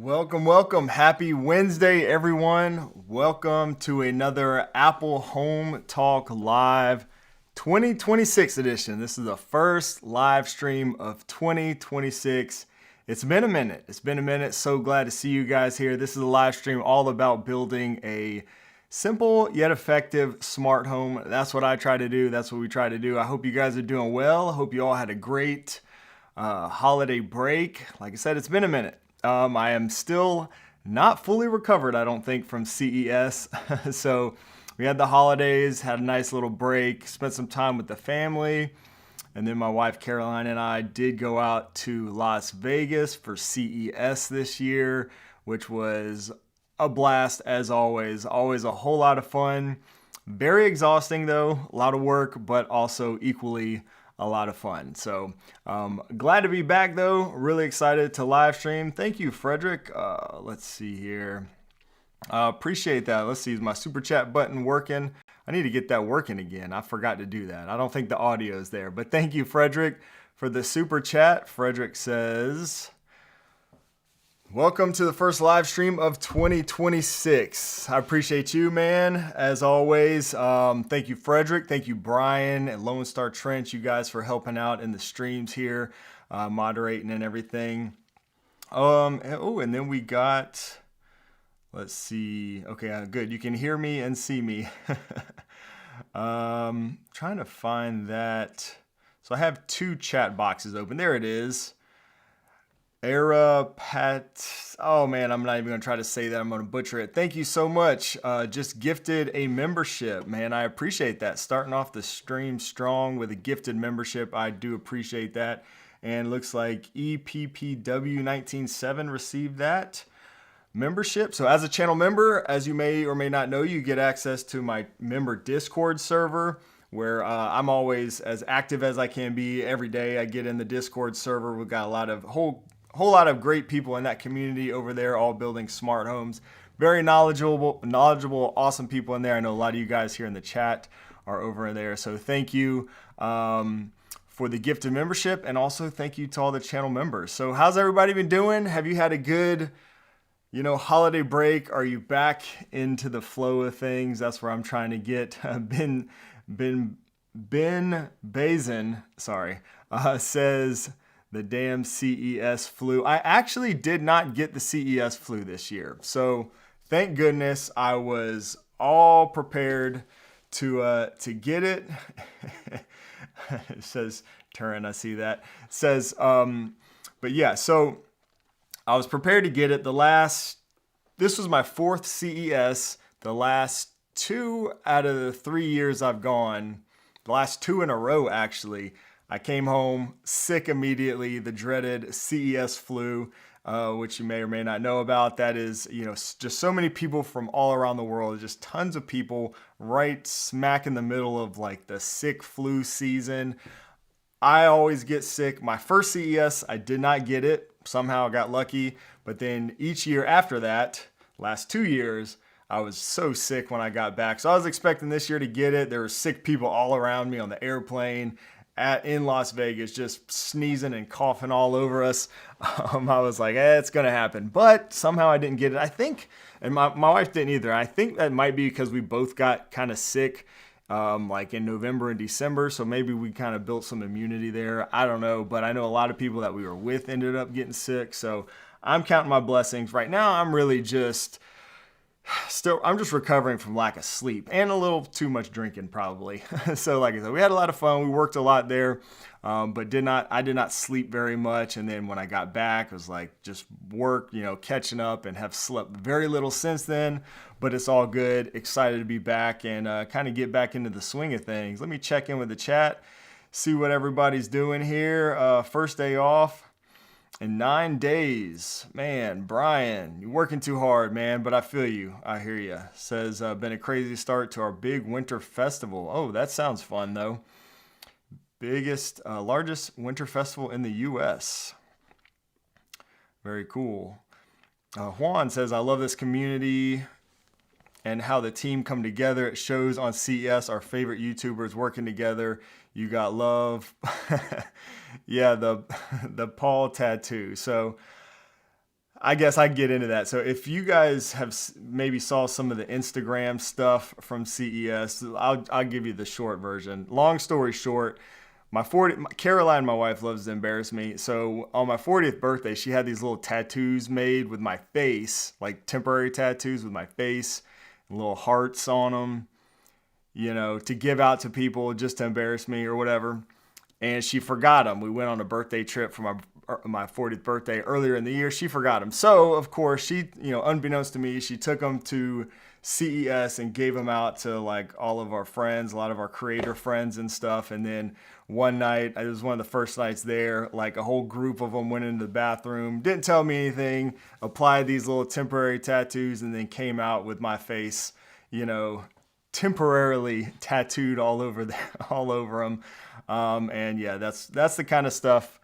Welcome, welcome. Happy Wednesday, everyone. Welcome to another Apple Home Talk Live 2026 edition. This is the first live stream of 2026. It's been a minute. So glad to see you guys here. This is a live stream all about building a simple yet effective smart home. That's what I try to do. That's what we try to do. I hope you guys are doing well. I hope you all had a great holiday break. Like I said, it's been a minute. I am still not fully recovered, I don't think, from CES. So we had the holidays, had a nice little break, spent some time with the family. And then my wife Caroline and I did go out to Las Vegas for CES this year, which was a blast as always. Always a whole lot of fun. Very exhausting though, a lot of work, but also equally a lot of fun. So glad to be back though. Really excited to live stream. Thank you, Frederick. Let's see here. Appreciate that. Let's see, is my super chat button working? I need to get that working again. I forgot to do that. I don't think the audio is there, but thank you, Frederick, for the super chat. Frederick says, welcome to the first live stream of 2026. I appreciate you, man, as always. Thank you, Frederick. Thank you, Brian and Lone Star Trench, you guys, for helping out in the streams here, moderating and everything. And then we got, let's see. Okay, good. You can hear me and see me. Trying to find that. So I have two chat boxes open. There it is. Era Pat, oh man, I'm not even gonna try to say that. I'm gonna butcher it. Thank you so much. Just gifted a membership, man. I appreciate that. Starting off the stream strong with a gifted membership. I do appreciate that. And looks like EPPW197 received that membership. So as a channel member, as you may or may not know, you get access to my member Discord server, where I'm always as active as I can be. Every day I get in the Discord server. We've got a lot of whole lot of great people in that community over there, all building smart homes. Very knowledgeable, awesome people in there. I know a lot of you guys here in the chat are over there. So thank you for the gifted membership, and also thank you to all the channel members. So how's everybody been doing? Have you had a good, holiday break? Are you back into the flow of things? That's where I'm trying to get. Ben Bazin, says, the damn CES flu. I actually did not get the CES flu this year. So thank goodness I was all prepared to get it. It says Turin, I see that. It says, but yeah, so I was prepared to get it. This was my fourth CES. The last 2 out of the 3 years I've gone, the last 2 in a row actually, I came home sick immediately, the dreaded CES flu, which you may or may not know about. That is, just so many people from all around the world, just tons of people right smack in the middle of like the sick flu season. I always get sick. My first CES, I did not get it. Somehow I got lucky. But then each year after that, last 2 years, I was so sick when I got back. So I was expecting this year to get it. There were sick people all around me on the airplane in Las Vegas, just sneezing and coughing all over us. I was like, it's going to happen. But somehow I didn't get it. I think, and my wife didn't either. I think that might be because we both got kind of sick like in November and December. So maybe we kind of built some immunity there. I don't know. But I know a lot of people that we were with ended up getting sick. So I'm counting my blessings. Right now, I'm really just I'm just recovering from lack of sleep and a little too much drinking probably. So like I said, we had a lot of fun. We worked a lot there, but I did not sleep very much. And then when I got back, it was like just work, catching up, and have slept very little since then, but it's all good. Excited to be back and kind of get back into the swing of things. Let me check in with the chat, see what everybody's doing here. First day off in 9 days. Man, Brian, you're working too hard, man, but I feel you. I hear you. Says, been a crazy start to our big winter festival. Oh, that sounds fun, though. Largest winter festival in the U.S. Very cool. Juan says, I love this community and how the team come together. It shows on CES, our favorite YouTubers working together. You got love. Yeah, the Paul tattoo. So I guess I get into that. So if you guys have maybe saw some of the Instagram stuff from CES, I'll give you the short version. Long story short, Caroline, my wife, loves to embarrass me. So on my 40th birthday, she had these little tattoos made with my face, like temporary tattoos with my face, and little hearts on them, to give out to people just to embarrass me or whatever. And she forgot them. We went on a birthday trip for my 40th birthday earlier in the year. She forgot them. So, of course, she, unbeknownst to me, she took them to CES and gave them out to like all of our friends, a lot of our creator friends and stuff. And then one night, it was one of the first nights there, like a whole group of them went into the bathroom, didn't tell me anything, applied these little temporary tattoos, and then came out with my face, temporarily tattooed all over them. And yeah, that's the kind of stuff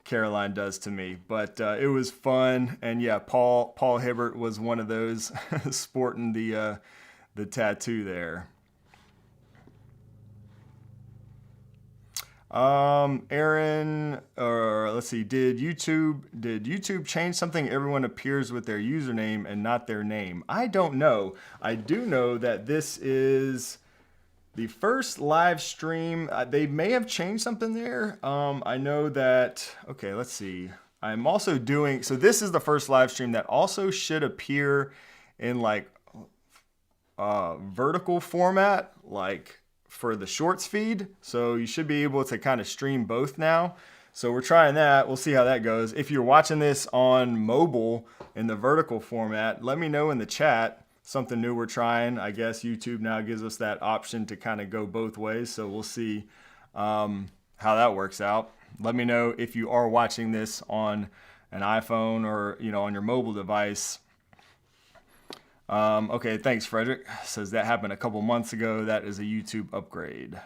Caroline does to me. But it was fun, and yeah, Paul Hibbert was one of those sporting the tattoo there. Aaron, or let's see, did YouTube change something? Everyone appears with their username and not their name. I don't know. I do know that this is the first live stream. They may have changed something there. I know that, okay, let's see. I'm also doing, so this is the first live stream that also should appear in like vertical format, like for the shorts feed. So you should be able to kind of stream both now. So we're trying that. We'll see how that goes. If you're watching this on mobile in the vertical format, let me know in the chat. Something new we're trying. I guess YouTube now gives us that option to kind of go both ways. So we'll see how that works out. Let me know if you are watching this on an iPhone or on your mobile device. Okay, thanks, Frederick. Says that happened a couple months ago. That is a YouTube upgrade.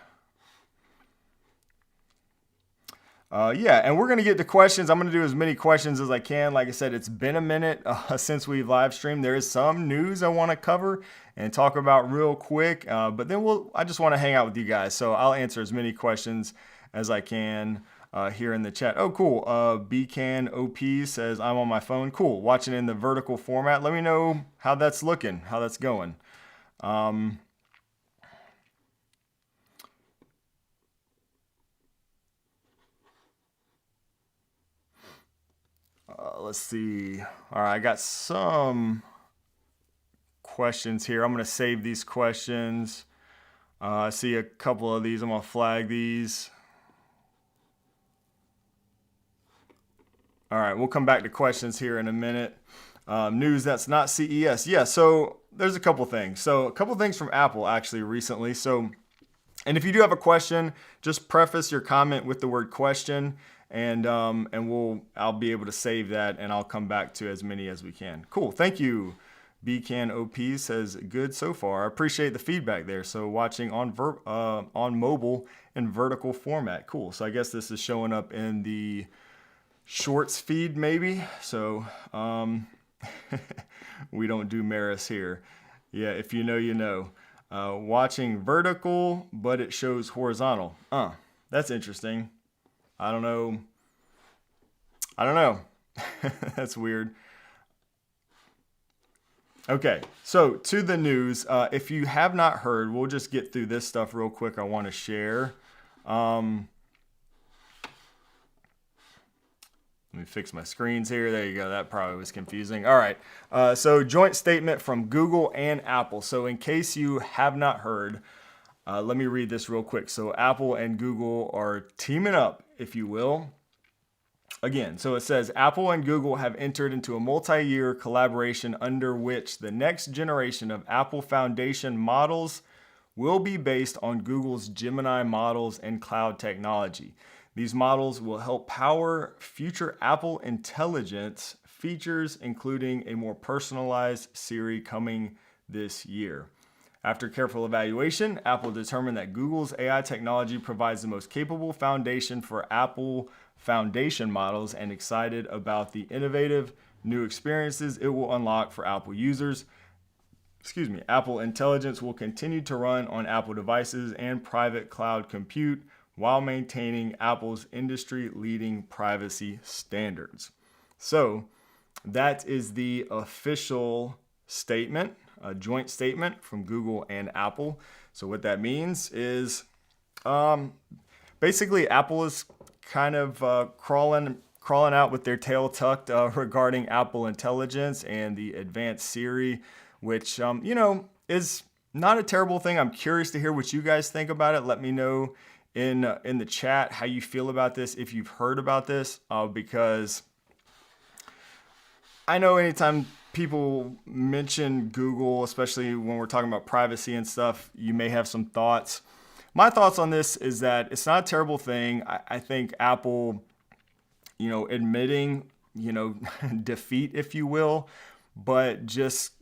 Yeah, and we're going to get to questions. I'm going to do as many questions as I can. Like I said, it's been a minute since we've live streamed. There is some news I want to cover and talk about real quick, but then I just want to hang out with you guys. So I'll answer as many questions as I can here in the chat. Oh, cool. BCAN OP says, I'm on my phone. Cool. Watching in the vertical format. Let me know how that's looking, how that's going. Let's see. All right, I got some questions here. I'm going to save these questions. I see a couple of these. I'm going to flag these. All right, we'll come back to questions here in a minute. News that's not CES. Yeah, so there's a couple things. So a couple things from Apple actually recently. So, and if you do have a question, just preface your comment with the word question. And I'll be able to save that, and I'll come back to as many as we can. Cool, thank you. BCAN OP says good so far. I appreciate the feedback there. So watching on mobile in vertical format, cool. So I guess this is showing up in the shorts feed maybe. So we don't do Maris here. Yeah, if you know, you know. Watching vertical, but it shows horizontal. That's interesting. I don't know. That's weird. Okay, so to the news. If you have not heard, we'll just get through this stuff real quick I want to share. Let me fix my screens here. There you go. That probably was confusing. All right. So joint statement from Google and Apple. So in case you have not heard, let me read this real quick. So Apple and Google are teaming up, if you will. Again, so it says Apple and Google have entered into a multi-year collaboration under which the next generation of Apple Foundation models will be based on Google's Gemini models and cloud technology. These models will help power future Apple intelligence features, including a more personalized Siri coming this year. After careful evaluation, Apple determined that Google's AI technology provides the most capable foundation for Apple Foundation models, and excited about the innovative new experiences it will unlock for Apple users. Apple Intelligence will continue to run on Apple devices and private cloud compute while maintaining Apple's industry-leading privacy standards. So that is the official statement, a joint statement from Google and Apple. So what that means is basically Apple is kind of crawling out with their tail tucked regarding Apple Intelligence and the advanced Siri, which is not a terrible thing. I'm curious to hear what you guys think about it. Let me know in the chat how you feel about this, if you've heard about this, because I know anytime people mention Google, especially when we're talking about privacy and stuff, you may have some thoughts. My thoughts on this is that it's not a terrible thing. I think Apple, admitting, defeat, if you will, but just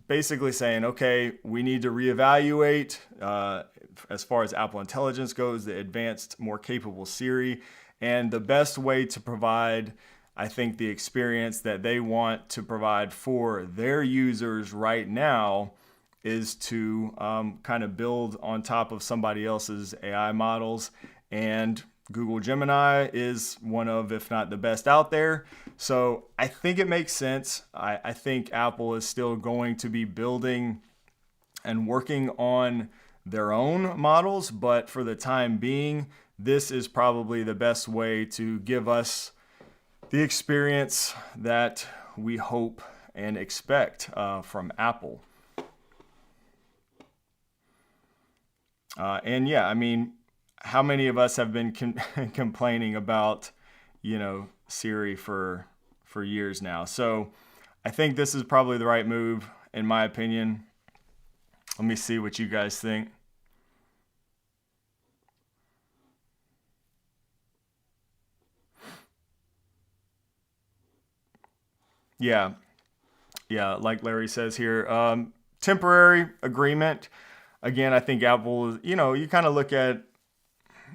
basically saying, okay, we need to reevaluate as far as Apple Intelligence goes, the advanced, more capable Siri, and the best way to provide, I think, the experience that they want to provide for their users right now is to kind of build on top of somebody else's AI models. And Google Gemini is one of, if not the best out there. So I think it makes sense. I think Apple is still going to be building and working on their own models, but for the time being, this is probably the best way to give us the experience that we hope and expect from Apple. And yeah, I mean, how many of us have been complaining about, Siri for years now? So I think this is probably the right move, in my opinion. Let me see what you guys think. Yeah, like Larry says here, temporary agreement. Again, I think Apple, you kind of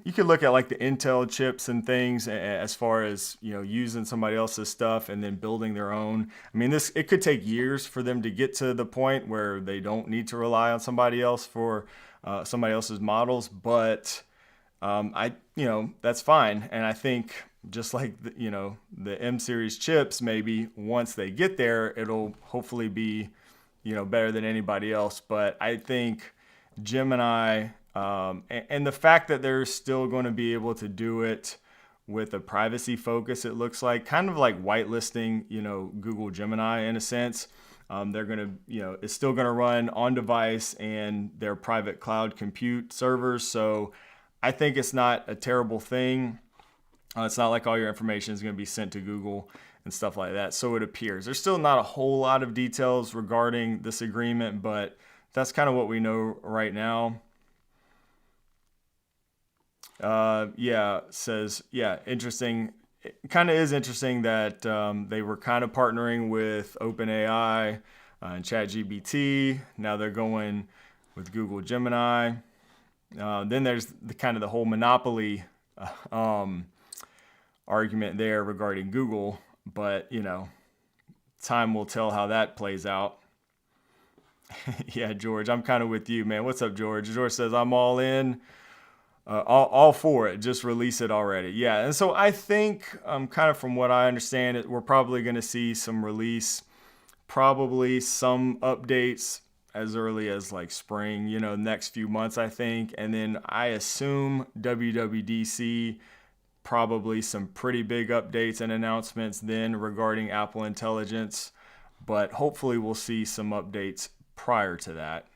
you could look at like the Intel chips and things as far as, using somebody else's stuff and then building their own. I mean, it could take years for them to get to the point where they don't need to rely on somebody else for somebody else's models, but that's fine. And I think just like the M series chips, maybe once they get there, it'll hopefully be, better than anybody else. But I think Gemini, and the fact that they're still going to be able to do it with a privacy focus, it looks like kind of like whitelisting, Google Gemini in a sense. They're going to, it's still going to run on device and their private cloud compute servers. So I think it's not a terrible thing. It's not like all your information is going to be sent to Google and stuff like that. So it appears. There's still not a whole lot of details regarding this agreement, but that's kind of what we know right now. Interesting. It kind of is interesting that they were kind of partnering with OpenAI and ChatGPT. Now they're going with Google Gemini. Then there's the whole monopoly argument there regarding Google, but time will tell how that plays out. Yeah, George, I'm kind of with you, man. What's up, George? George says, I'm all in, all for it. Just release it already. Yeah, and so I think, kind of from what I understand, we're probably going to see some release, probably some updates as early as like spring, next few months, I think. And then I assume WWDC, probably some pretty big updates and announcements then regarding Apple Intelligence, but hopefully we'll see some updates prior to that.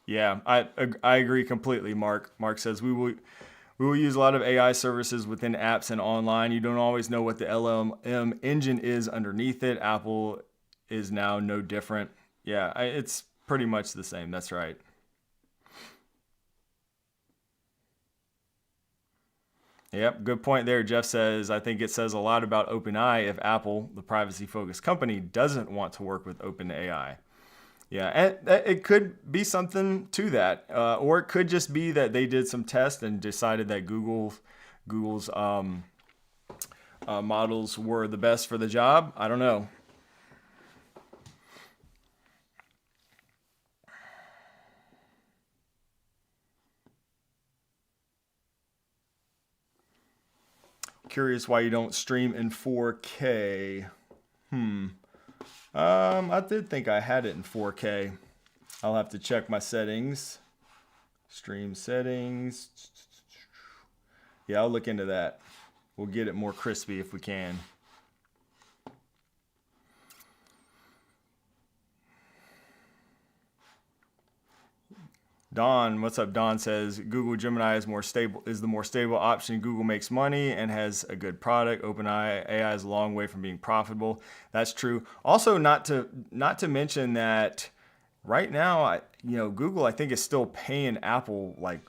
Yeah, I agree completely, Mark. Mark says we will use a lot of AI services within apps and online. You don't always know what the LLM engine is underneath it. Apple is now no different. Yeah, it's pretty much the same. That's right. Yep, good point there. Jeff says, I think it says a lot about OpenAI if Apple, the privacy-focused company, doesn't want to work with OpenAI. Yeah, and it could be something to that, or it could just be that they did some tests and decided that Google's models were the best for the job. I don't know. Curious why you don't stream in 4K. I did think I had it in 4K. I'll have to check my settings. Stream settings. Yeah, I'll look into that. We'll get it more crispy if we can. Don, what's up? Don says Google Gemini is the more stable option. Google makes money and has a good product. OpenAI is a long way from being profitable. That's true. Also, not to mention that right now, Google I think is still paying Apple like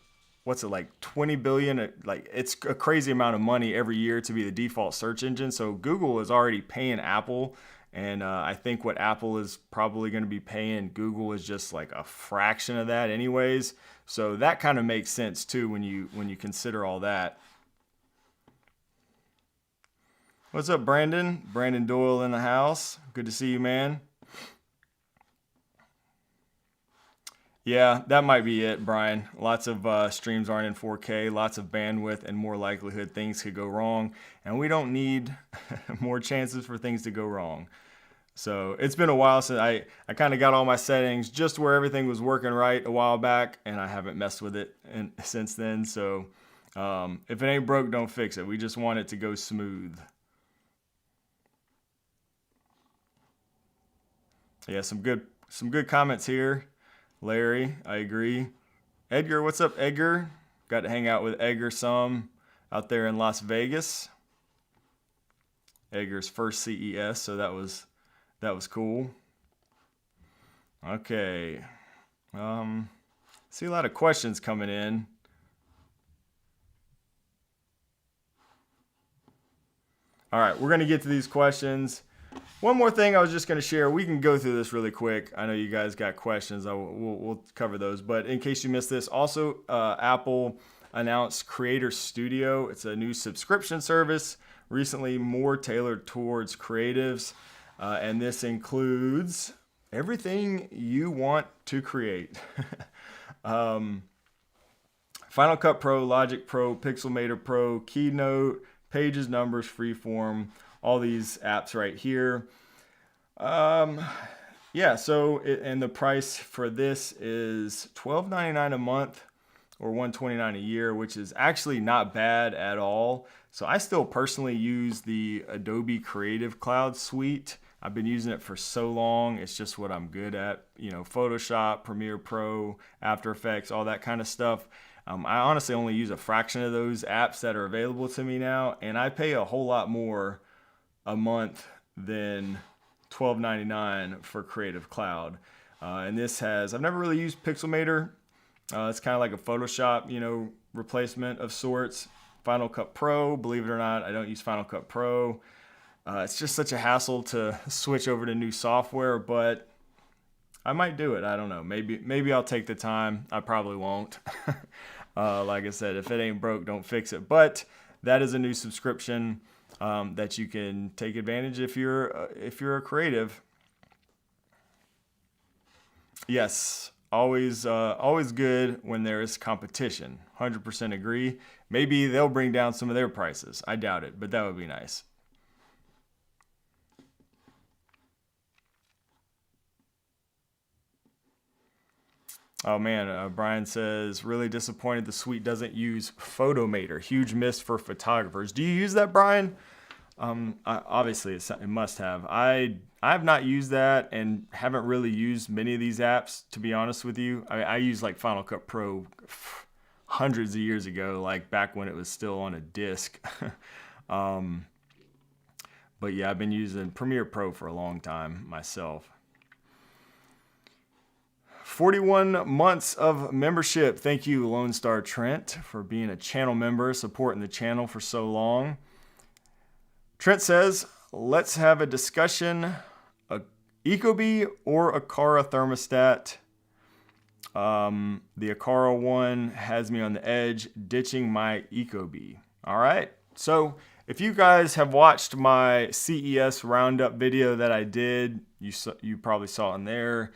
what's it like 20 billion? Like it's a crazy amount of money every year to be the default search engine. So Google is already paying Apple. And I think what Apple is probably going to be paying Google is just like a fraction of that anyways. So that kind of makes sense too when you consider all that. What's up, Brandon? Brandon Doyle in the house. Good to see you, man. Yeah, that might be it, Brian. Lots of streams aren't in 4K, lots of bandwidth, and more likelihood things could go wrong. And we don't need more chances for things to go wrong. So it's been a while since I kind of got all my settings just where everything was working right a while back, and I haven't messed with it since then. So if it ain't broke, don't fix it. We just want it to go smooth. Yeah, some good comments here. Larry, I agree. Edgar, what's up, Edgar? Got to hang out with Edgar some out there in Las Vegas. Edgar's first CES, so that was cool. Okay. See a lot of questions coming in. All right, we're going to get to these questions. One more thing I was just going to share. We can go through this really quick. I know you guys got questions. We'll cover those. But in case you missed this, also Apple announced Creator Studio. It's a new subscription service, recently more tailored towards creatives. And this includes everything you want to create. Final Cut Pro, Logic Pro, Pixelmator Pro, Keynote, Pages, Numbers, Freeform, all these apps right here. Yeah, so and the price for this is $12.99 a month or $129 a year, which is actually not bad at all. So I still personally use the Adobe Creative Cloud suite. I've been using it for so long. It's just what I'm good at. Photoshop, Premiere Pro, After Effects, all that kind of stuff. I honestly only use a fraction of those apps that are available to me now, and I pay a whole lot more a month than $12.99 for Creative Cloud. And this I've never really used Pixelmator. It's kind of like a Photoshop, replacement of sorts. Final Cut Pro, believe it or not, I don't use Final Cut Pro. It's just such a hassle to switch over to new software, but I might do it. I don't know. Maybe I'll take the time. I probably won't. Like I said, if it ain't broke, don't fix it. But that is a new subscription that you can take advantage if you're a creative. Yes, always good when there is competition. 100% agree. Maybe they'll bring down some of their prices. I doubt it, but that would be nice. Oh man, Brian says, really disappointed the suite doesn't use Photomator. Huge miss for photographers. Do you use that, Brian? Obviously, it must have. I have not used that and haven't really used many of these apps, to be honest with you. I use like Final Cut Pro hundreds of years ago, like back when it was still on a disc. But yeah, I've been using Premiere Pro for a long time myself. 41 months of membership. Thank you, Lone Star Trent, for being a channel member, supporting the channel for so long. Trent says, let's have a discussion. Ecobee or Aqara thermostat? The Aqara one has me on the edge, ditching my Ecobee. All right. So if you guys have watched my CES roundup video that I did, you probably saw in there.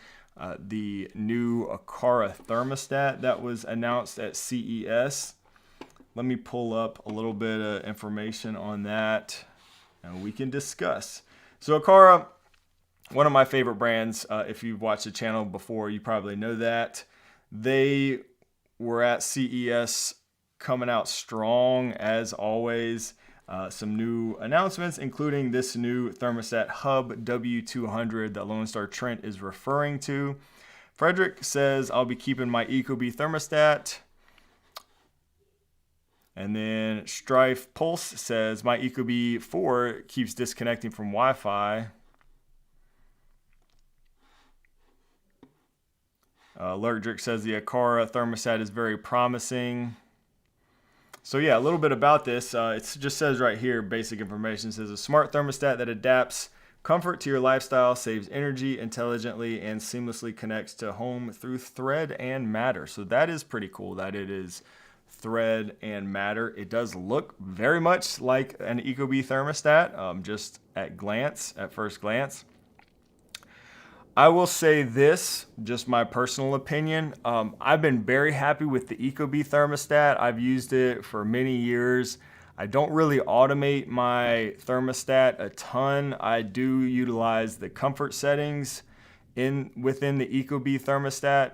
The new Aqara thermostat that was announced at CES. let me pull up a little bit of information on that and we can discuss. So Aqara, one of my favorite brands, if you've watched the channel before, you probably know that. They were at CES coming out strong as always. Some new announcements, including this new thermostat hub W200 that Lone Star Trent is referring to. Frederick says, I'll be keeping my Ecobee thermostat. And then Strife Pulse says, my Ecobee 4 keeps disconnecting from Wi-Fi. Lurkdrick says the Aqara thermostat is very promising. So yeah, a little bit about this. It just says right here, basic information. It says a smart thermostat that adapts comfort to your lifestyle, saves energy intelligently, and seamlessly connects to home through Thread and Matter. So that is pretty cool that it is Thread and Matter. It does look very much like an Ecobee thermostat, just at first glance. I will say this, just my personal opinion. I've been very happy with the Ecobee thermostat. I've used it for many years. I don't really automate my thermostat a ton. I do utilize the comfort settings within the Ecobee thermostat.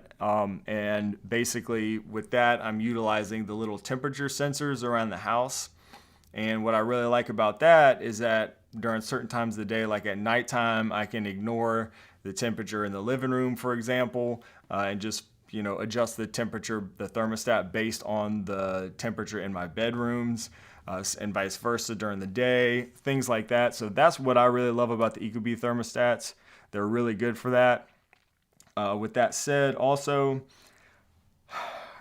And basically with that, I'm utilizing the little temperature sensors around the house. And what I really like about that is that during certain times of the day, like at nighttime, I can ignore the temperature in the living room, for example, and just adjust the temperature, the thermostat based on the temperature in my bedrooms, and vice versa during the day, things like that. So that's what I really love about the Ecobee thermostats. They're really good for that. With that said, also,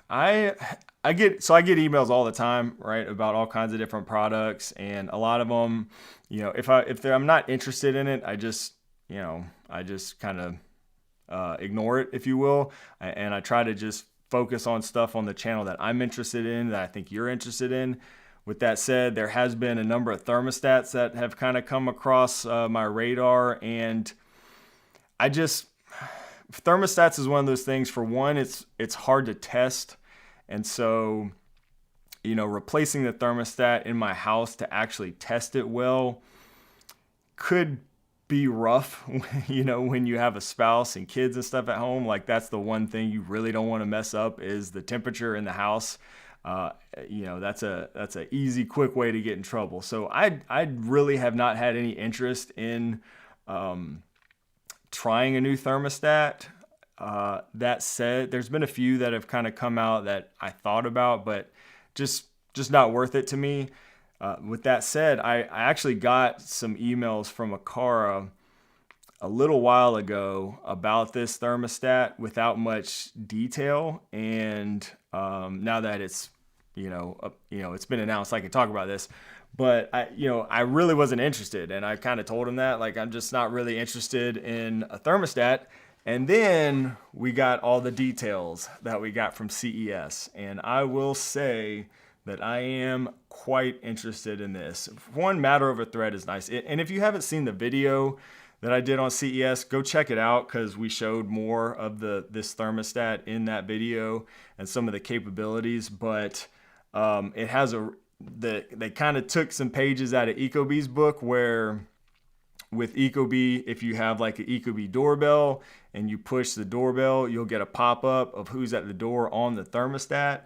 I get emails all the time, right, about all kinds of different products, and a lot of them, if I'm not interested in it, I just kind of ignore it, if you will, and I try to just focus on stuff on the channel that I'm interested in, that I think you're interested in. With that said, there has been a number of thermostats that have kind of come across my radar, and thermostats is one of those things. For one, it's hard to test, and so replacing the thermostat in my house to actually test it well could be rough, when you have a spouse and kids and stuff at home. Like, that's the one thing you really don't want to mess up, is the temperature in the house. That's a easy, quick way to get in trouble. So I really have not had any interest in trying a new thermostat. That said, there's been a few that have kind of come out that I thought about, but just not worth it to me. With that said, I actually got some emails from Aqara a little while ago about this thermostat without much detail, and now that it's it's been announced, I can talk about this. But I really wasn't interested, and I kind of told him that, like, I'm just not really interested in a thermostat. And then we got all the details that we got from CES, and I will say that I am quite interested in this. One, Matter over Thread is nice. And if you haven't seen the video that I did on CES, go check it out, because we showed more of this thermostat in that video and some of the capabilities. But it has they kind of took some pages out of Ecobee's book, where with Ecobee, if you have like an Ecobee doorbell and you push the doorbell, you'll get a pop-up of who's at the door on the thermostat.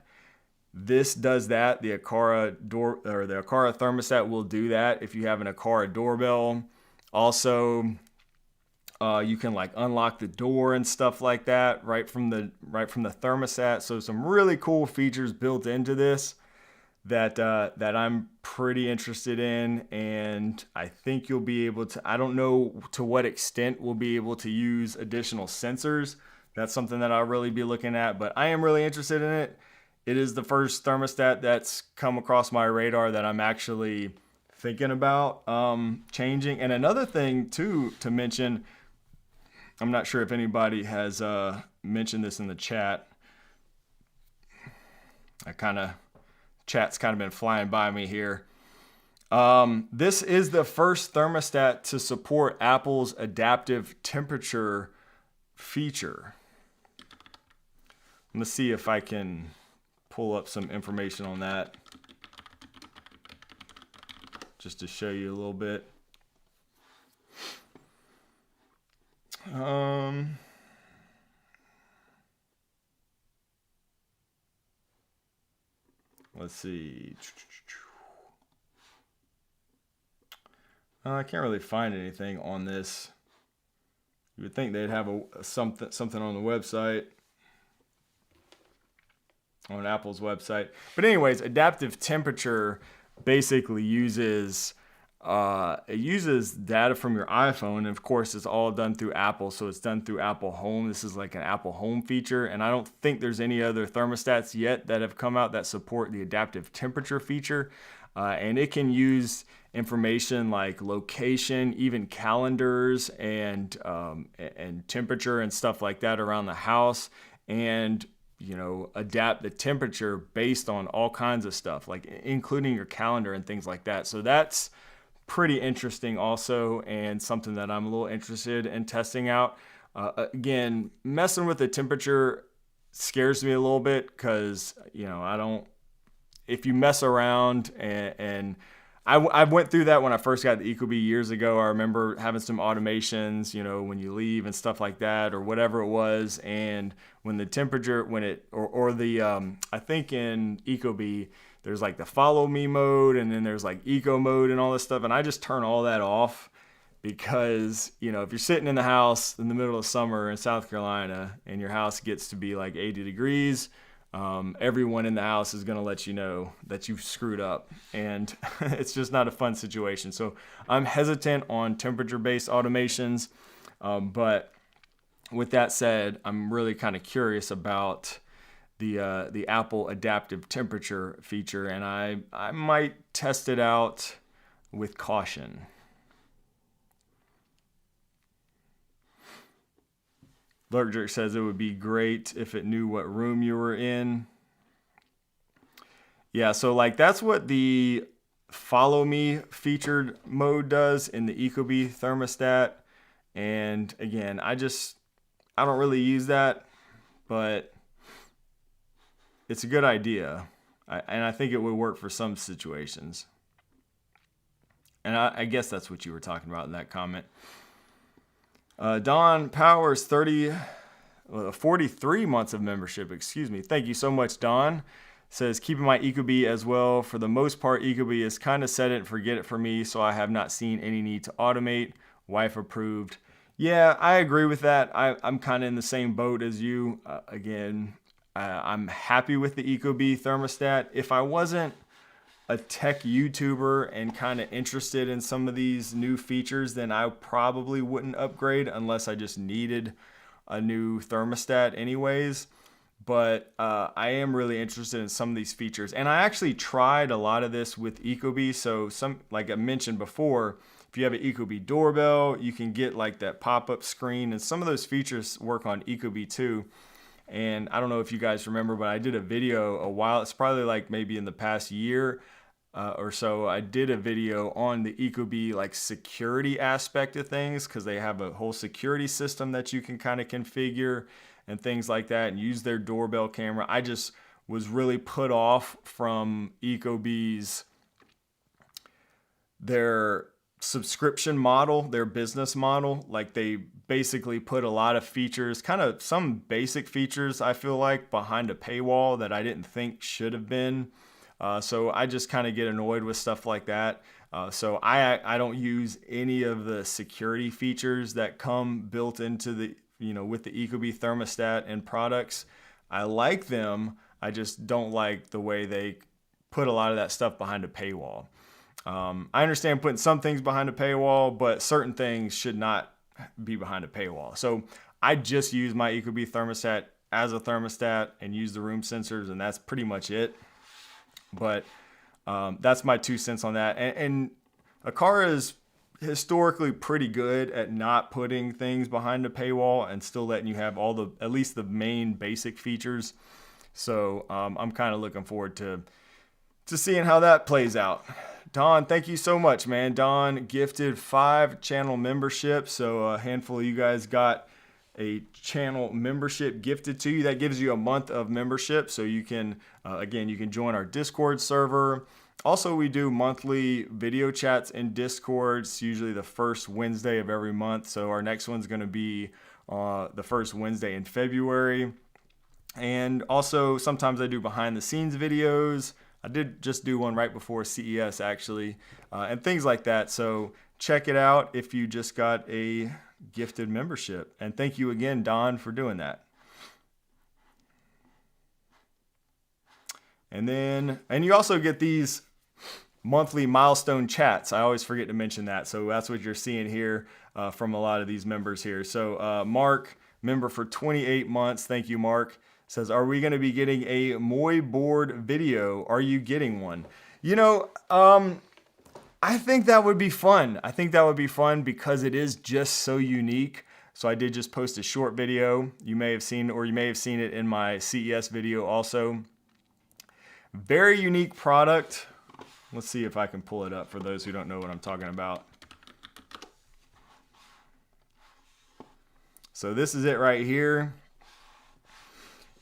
This does that. The Aqara the Aqara thermostat will do that if you have an Aqara doorbell. Also, you can like unlock the door and stuff like that right from the thermostat. So some really cool features built into this that I'm pretty interested in, and I think you'll be able to. I don't know to what extent we'll be able to use additional sensors. That's something that I'll really be looking at, but I am really interested in it. It is the first thermostat that's come across my radar that I'm actually thinking about changing. And another thing too to mention, I'm not sure if anybody has mentioned this in the chat. Chat's kind of been flying by me here. This is the first thermostat to support Apple's adaptive temperature feature. Let's see if I can pull up some information on that. just to show you a little bit. Let's see. I can't really find anything on this. You would think they'd have something on the website, on Apple's website. But anyways, adaptive temperature basically uses data from your iPhone, and of course it's all done through Apple, so it's done through Apple Home. This is like an Apple Home feature, and I don't think there's any other thermostats yet that have come out that support the adaptive temperature feature. And it can use information like location, even calendars, and temperature and stuff like that around the house, and adapt the temperature based on all kinds of stuff, like including your calendar and things like that. So that's pretty interesting also, and something that I'm a little interested in testing out. Again, messing with the temperature scares me a little bit because, if you mess around and I went through that when I first got the Ecobee years ago. I remember having some automations, when you leave and stuff like that, or whatever it was. And when the temperature, I think in Ecobee, there's like the follow me mode, and then there's like eco mode and all this stuff. And I just turn all that off because, if you're sitting in the house in the middle of summer in South Carolina and your house gets to be like 80 degrees, everyone in the house is going to let you know that you've screwed up, and it's just not a fun situation. So I'm hesitant on temperature-based automations, but with that said, I'm really kind of curious about the Apple adaptive temperature feature, and I might test it out with caution. Lurkjerk says it would be great if it knew what room you were in. Yeah, so like that's what the follow me featured mode does in the Ecobee thermostat. And again, I don't really use that, but it's a good idea. And I think it would work for some situations. And I guess that's what you were talking about in that comment. Don Powers, 43 months of membership, excuse me. Thank you so much, Don. Says, keeping my Ecobee as well. For the most part, Ecobee is kind of set it and forget it for me, so I have not seen any need to automate. Wife approved. Yeah, I agree with that. I'm kind of in the same boat as you. I'm happy with the Ecobee thermostat. If I wasn't a tech YouTuber and kind of interested in some of these new features, then I probably wouldn't upgrade unless I just needed a new thermostat anyways. But I am really interested in some of these features, and I actually tried a lot of this with Ecobee. So like I mentioned before, if you have an Ecobee doorbell, you can get like that pop-up screen, and some of those features work on Ecobee too. And I don't know if you guys remember, but I did a video a while, it's probably like maybe in the past year or so, I did a video on the Ecobee like security aspect of things, because they have a whole security system that you can kind of configure and things like that, and use their doorbell camera. I just was really put off from Ecobee's, their subscription model, their business model. Like they basically put a lot of features, kind of some basic features, I feel like, behind a paywall that I didn't think should have been. So I just kind of get annoyed with stuff like that. So I don't use any of the security features that come built into the, with the Ecobee thermostat and products. I like them. I just don't like the way they put a lot of that stuff behind a paywall. I understand putting some things behind a paywall, but certain things should not be behind a paywall. So I just use my Ecobee thermostat as a thermostat and use the room sensors, and that's pretty much it. But that's my 2 cents on that. And Aqara is historically pretty good at not putting things behind a paywall and still letting you have at least the main basic features. So I'm kind of looking forward to seeing how that plays out. Don, thank you so much, man. Don gifted 5 channel memberships. So a handful of you guys got a channel membership gifted to you. That gives you a month of membership. So you can, again, you can join our Discord server. Also, we do monthly video chats in Discord. It's usually the first Wednesday of every month. So our next one's going to be the first Wednesday in February. And also, sometimes I do behind the scenes videos. I did just do one right before CES, actually, and things like that. So check it out if you just got a gifted membership. And thank you again, Don, for doing that. And you also get these monthly milestone chats. I always forget to mention that. So that's what you're seeing here from a lot of these members here. So Mark, member for 28 months. Thank you, Mark. Says, are we going to be getting a Mui Board video? Are you getting one? You know, I think that would be fun. I think that would be fun because it is just so unique. So I did just post a short video. You may have seen, or you may have seen it in my CES video also. Very unique product. Let's see if I can pull it up for those who don't know what I'm talking about. So this is it right here.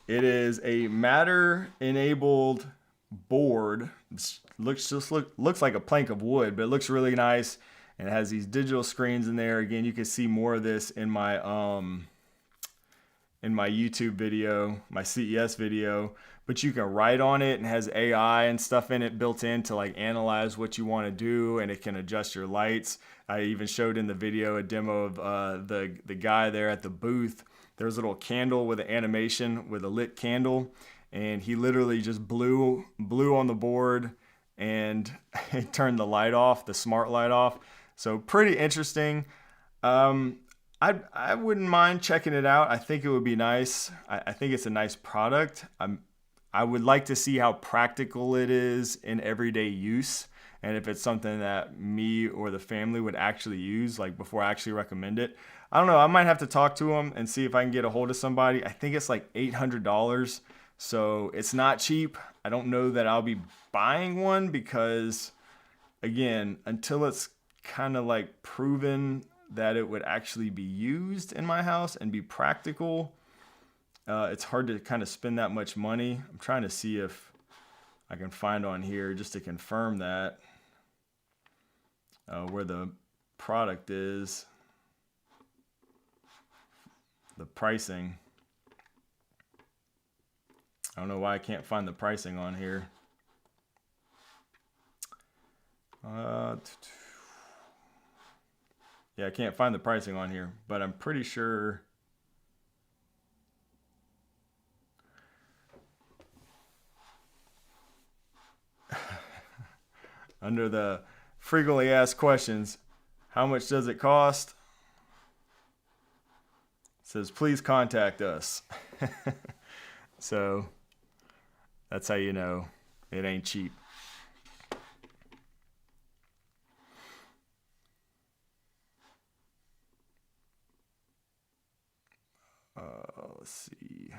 It is a Matter-enabled board. It looks like a plank of wood, but it looks really nice. And it has these digital screens in there. Again, you can see more of this in my YouTube video, my CES video. But you can write on it, and has AI and stuff in it built in to like analyze what you want to do, and it can adjust your lights. I even showed in the video a demo of the guy there at the booth. There's a little candle with an animation with a lit candle, and he literally just blew on the board and it turned the light off, the smart light off. So pretty interesting. I wouldn't mind checking it out. I think it would be nice. I think it's a nice product. I would like to see how practical it is in everyday use, and if it's something that me or the family would actually use, like before I actually recommend it. I don't know. I might have to talk to them and see if I can get a hold of somebody. I think it's like $800, so it's not cheap. I don't know that I'll be buying one because, again, until it's kind of like proven that it would actually be used in my house and be practical, it's hard to kind of spend that much money. I'm trying to see if I can find on here just to confirm that where the product is, the pricing. I don't know why I can't find the pricing on here. Yeah, I can't find the pricing on here, but I'm pretty sure under the frequently asked questions, how much does it cost? It says, please contact us. So that's how you know it ain't cheap. Let's see.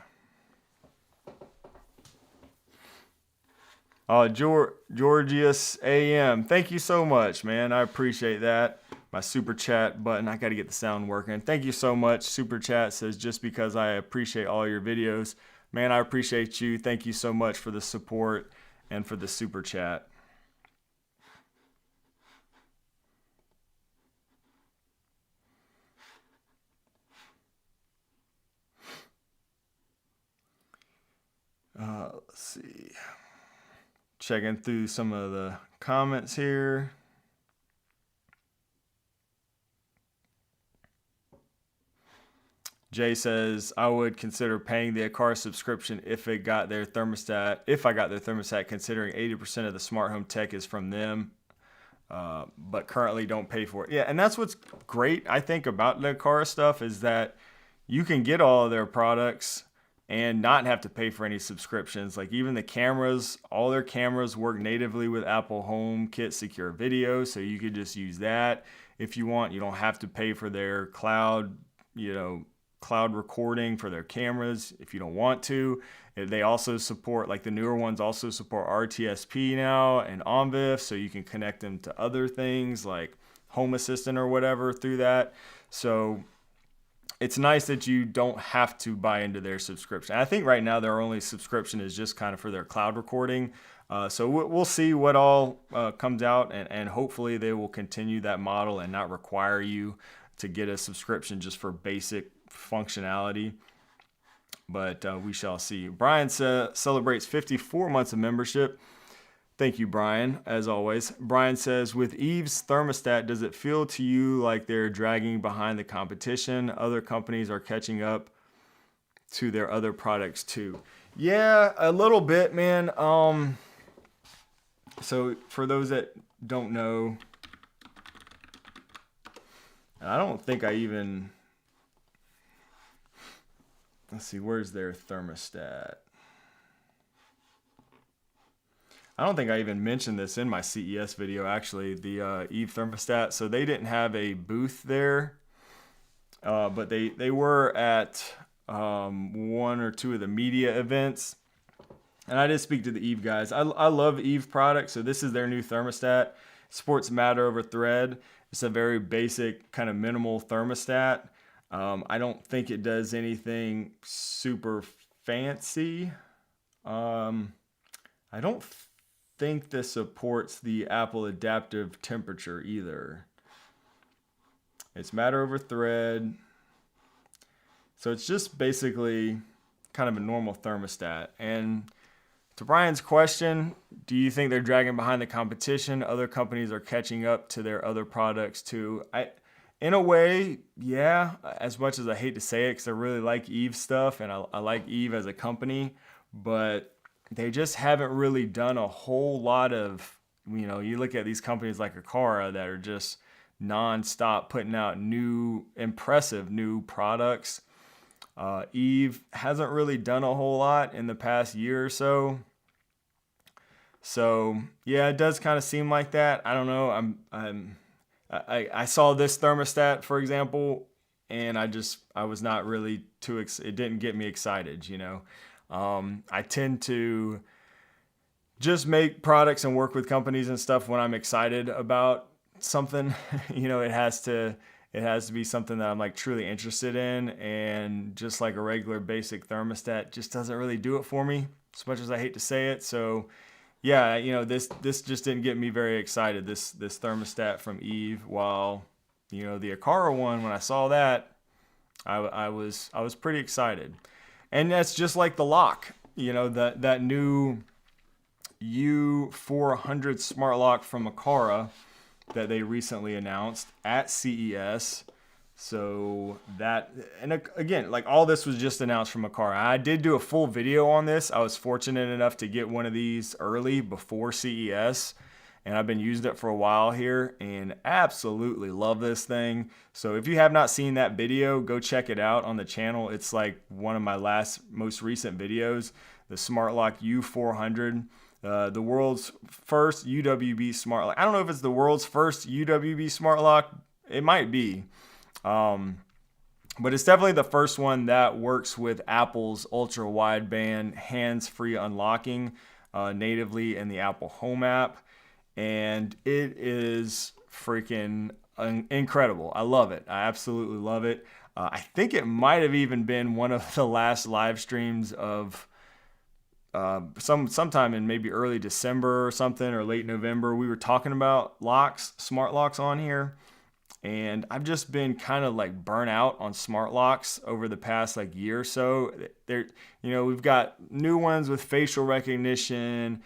Georgius AM, thank you so much, man. I appreciate that. My super chat button, I got to get the sound working. Thank you so much. Super chat says, just because I appreciate all your videos. Man, I appreciate you. Thank you so much for the support and for the super chat. Let's see. Checking through some of the comments here. Jay says, I would consider paying the Aqara subscription if I got their thermostat, considering 80% of the smart home tech is from them, but currently don't pay for it. Yeah, and that's what's great, I think, about the Aqara stuff is that you can get all of their products and not have to pay for any subscriptions. Like even the cameras, all their cameras work natively with Apple HomeKit Secure Video, so you could just use that if you want. You don't have to pay for their cloud recording for their cameras if you don't want to. They also support, like the newer ones also support RTSP now and OnVIF, so you can connect them to other things like Home Assistant or whatever through that. So it's nice that you don't have to buy into their subscription. I think right now their only subscription is just kind of for their cloud recording. So we'll see what all comes out, and hopefully they will continue that model and not require you to get a subscription just for basic functionality. But we shall see. Brian celebrates 54 months of membership. Thank you, Brian, as always. Brian says, with Eve's thermostat, does it feel to you like they're dragging behind the competition? Other companies are catching up to their other products too. Yeah, a little bit, man. So for those that don't know, I don't think I even, let's see, where's their thermostat? I don't think I even mentioned this in my CES video, actually, the Eve thermostat. So they didn't have a booth there, but they were at one or two of the media events. And I did speak to the Eve guys. I love Eve products. So this is their new thermostat. Sports matter over thread. It's a very basic kind of minimal thermostat. I don't think it does anything super fancy. I don't think this supports the Apple adaptive temperature either. It's matter over thread. So it's just basically kind of a normal thermostat. And to Brian's question, do you think they're dragging behind the competition? Other companies are catching up to their other products too. In a way, yeah, as much as I hate to say it, because I really like Eve stuff and I like Eve as a company, but they just haven't really done a whole lot of, you look at these companies like Aqara that are just nonstop putting out impressive new products. Eve hasn't really done a whole lot in the past year or so. So yeah, it does kind of seem like that. I don't know. I saw this thermostat, for example, and I was not really it didn't get me excited, I tend to just make products and work with companies and stuff when I'm excited about something. It has to be something that I'm like truly interested in, and just like a regular basic thermostat just doesn't really do it for me, as much as I hate to say it. So yeah, this just didn't get me very excited, this thermostat from Eve, while the Aqara one, when I saw that, I was pretty excited. And that's just like the lock, that new U400 smart lock from Aqara that they recently announced at CES. So that, and again, like all this was just announced from Aqara. I did do a full video on this. I was fortunate enough to get one of these early before CES, and I've been using it for a while here and absolutely love this thing. So if you have not seen that video, go check it out on the channel. It's like one of my most recent videos, the Smart Lock U400, the world's first UWB smart lock. I don't know if it's the world's first UWB smart lock. It might be. But it's definitely the first one that works with Apple's ultra wideband hands-free unlocking natively in the Apple Home app. And it is freaking incredible. I love it. I absolutely love it. I think it might have even been one of the last live streams of sometime in maybe early December or something, or late November. We were talking about locks, smart locks on here. And I've just been kind of like burnt out on smart locks over the past like year or so. We've got new ones with facial recognition.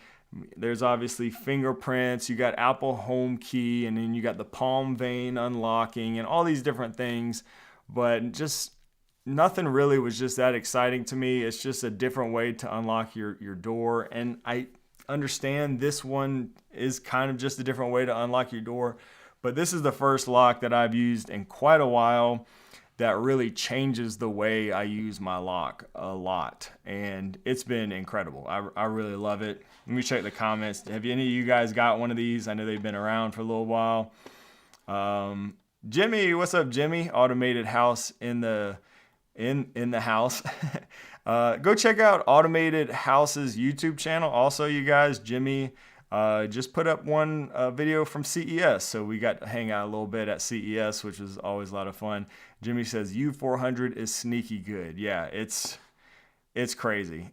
There's obviously fingerprints. You got Apple Home Key, and then you got the palm vein unlocking and all these different things. But just nothing really was just that exciting to me. It's just a different way to unlock your door. And I understand this one is kind of just a different way to unlock your door. But this is the first lock that I've used in quite a while that really changes the way I use my lock a lot. And it's been incredible. I really love it. Let me check the comments. Have any of you guys got one of these? I know they've been around for a little while. Jimmy, what's up, Jimmy? Automated house in the house. Go check out Automated House's YouTube channel. Also, you guys, Jimmy just put up one video from CES, so we got to hang out a little bit at CES, which was always a lot of fun. Jimmy says U400 is sneaky good. Yeah, it's crazy.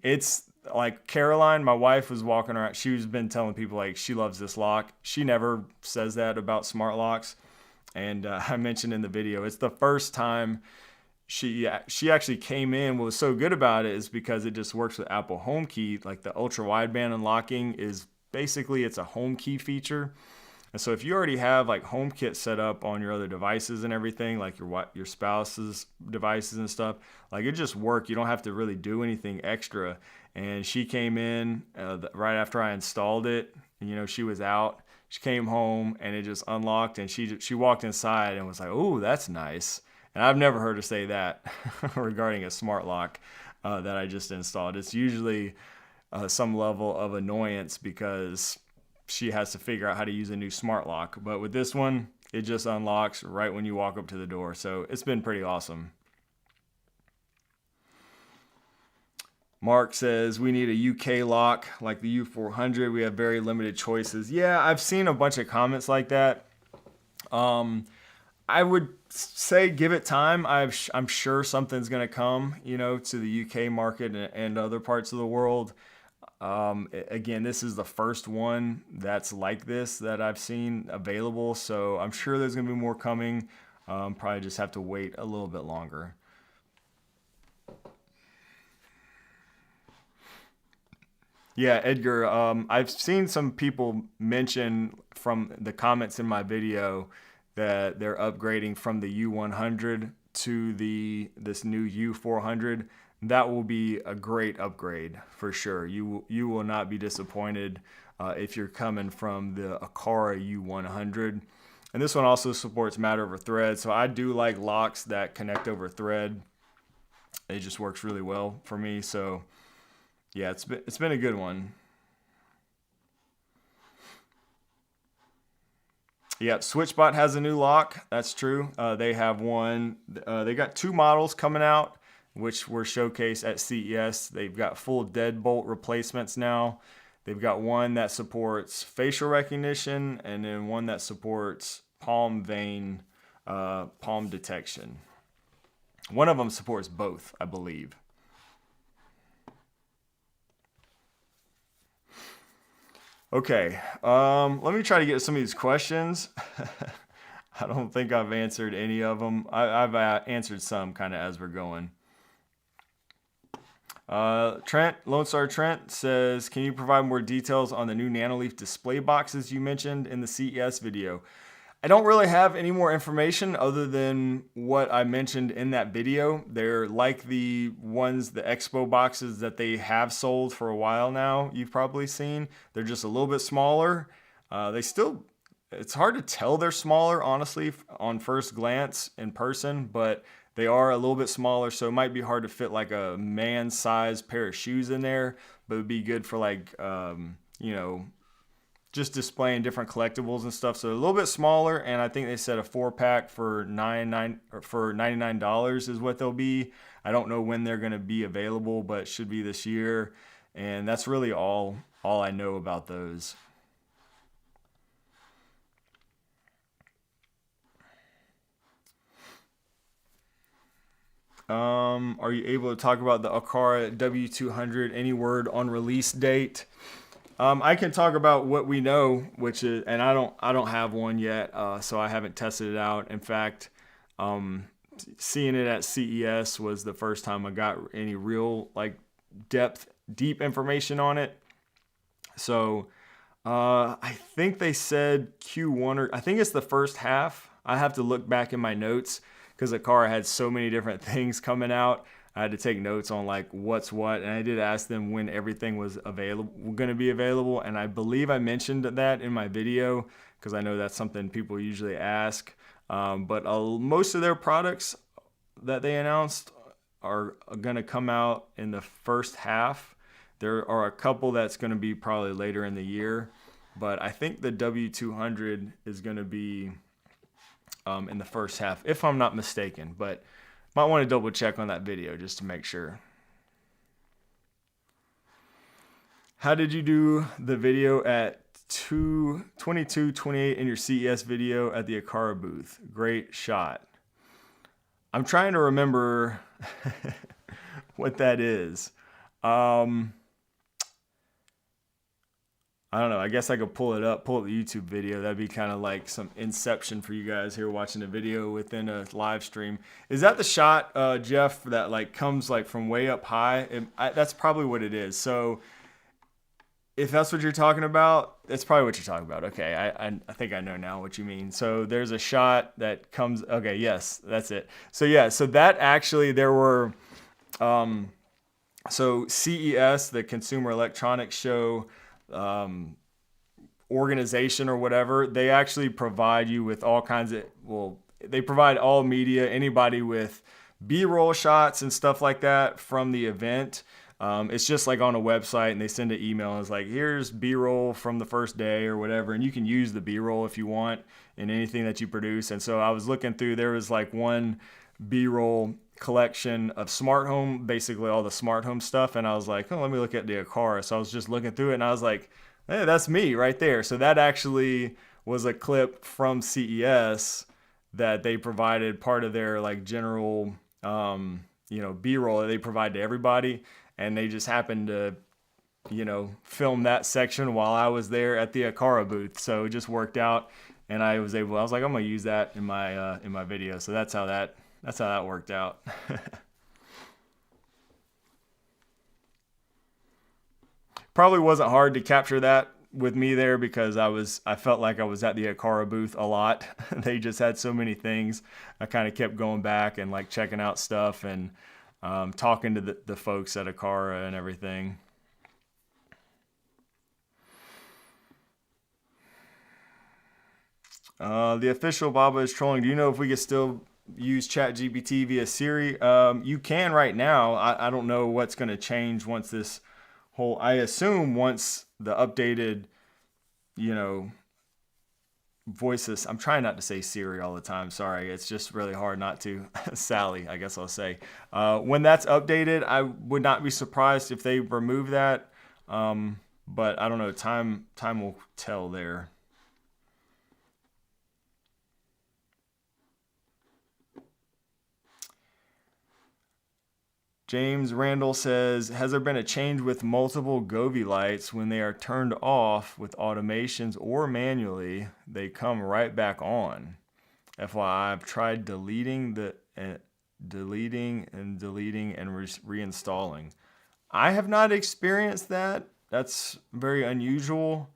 like Caroline, my wife, was walking around. She's been telling people like she loves this lock. She never says that about smart locks. And I mentioned in the video, it's the first time she actually came in. What was so good about it is because it just works with Apple HomeKey. Like the ultra wideband unlocking is basically, it's a home key feature. And so if you already have like HomeKit set up on your other devices and everything, like your spouse's devices and stuff, like it just worked. You don't have to really do anything extra. And she came in right after I installed it. You know, she was out. She came home and it just unlocked, and she walked inside and was like, "Oh, that's nice." And I've never heard her say that regarding a smart lock that I just installed. It's usually some level of annoyance because she has to figure out how to use a new smart lock. But with this one, it just unlocks right when you walk up to the door. So it's been pretty awesome. Mark says, we need a UK lock like the U400. We have very limited choices. Yeah, I've seen a bunch of comments like that. I would say give it time. I'm sure something's going to come, you know, to the UK market and other parts of the world. Again, this is the first one that's like this that I've seen available. So I'm sure there's going to be more coming. Probably just have to wait a little bit longer. Yeah, Edgar, I've seen some people mention from the comments in my video that they're upgrading from the U100 to this new U400. That will be a great upgrade for sure. You will not be disappointed if you're coming from the Aqara U100. And this one also supports Matter over Thread. So I do like locks that connect over thread. It just works really well for me. So yeah, it's been a good one. Yeah, SwitchBot has a new lock. That's true. They have one. They got two models coming out, which were showcased at CES. They've got full deadbolt replacements now. They've got one that supports facial recognition, and then one that supports palm vein, palm detection. One of them supports both, I believe. Okay, let me try to get some of these questions. I don't think I've answered any of them. I've answered some kind of as we're going. Lone Star Trent says, can you provide more details on the new Nanoleaf display boxes you mentioned in the CES video? I don't really have any more information other than what I mentioned in that video. They're like the ones, the Expo boxes that they have sold for a while now. You've probably seen. They're just a little bit smaller. It's hard to tell they're smaller, honestly, on first glance in person, but they are a little bit smaller, so it might be hard to fit like a man-sized pair of shoes in there, but it would be good for like, you know, just displaying different collectibles and stuff. So a little bit smaller, and I think they said a 4-pack for $99 is what they'll be. I don't know when they're going to be available, but it should be this year. And that's really all I know about those. Are you able to talk about the Aqara W200? Any word on release date? I can talk about what we know, which is, and I don't have one yet, so I haven't tested it out. In fact, seeing it at CES was the first time I got any real like deep information on it. So I think they said Q1, or I think it's the first half. I have to look back in my notes because Aqara had so many different things coming out. I had to take notes on like what's what, and I did ask them when everything was going to be available, and I believe I mentioned that in my video because I know that's something people usually ask. But most of their products that they announced are going to come out in the first half. There are a couple that's going to be probably later in the year, but I think the W200 is going to be in the first half, if I'm not mistaken, but might want to double check on that video just to make sure. How did you do the video at 22:28 in your CES video at the Aqara booth? Great shot. I'm trying to remember what that is. I don't know. I guess I could pull the YouTube video. That'd be kind of like some inception for you guys here watching a video within a live stream. Is that the shot, Jeff, that like comes like from way up high? That's probably what it is. So if that's what you're talking about, that's probably what you're talking about. Okay, I think I know now what you mean. So there's a shot that comes. Okay, yes, that's it. So yeah, so that actually there were. So CES, the Consumer Electronics Show. Organization or whatever, they actually provide you with all kinds of, well, they provide all media, anybody with B-roll shots and stuff like that from the event. It's just like on a website, and they send an email and it's like, here's B-roll from the first day or whatever, and you can use the B-roll if you want in anything that you produce. And so I was looking through, there was like one B-roll collection of smart home, basically all the smart home stuff, and I was like, oh, let me look at the Aqara. So I was just looking through it, and I was like, hey, that's me right there. So that actually was a clip from CES that they provided, part of their like general B-roll that they provide to everybody, and they just happened to film that section while I was there at the Aqara booth. So it just worked out, and I was like, I'm gonna use that in my video. So that's how that worked out. Probably wasn't hard to capture that with me there because I felt like I was at the Aqara booth a lot. They just had so many things. I kind of kept going back and like checking out stuff and talking to the folks at Aqara and everything. The official Baba is trolling. Do you know if we could still use ChatGPT via Siri? You can right now. I don't know what's going to change once this whole, I assume once the updated, voices. I'm trying not to say Siri all the time. Sorry. It's just really hard not to. Sally, I guess I'll say. When that's updated, I would not be surprised if they remove that. But I don't know. Time will tell there. James Randall says, has there been a change with multiple Govee lights when they are turned off with automations or manually, they come right back on? FYI, I've tried deleting and reinstalling. I have not experienced that. That's very unusual.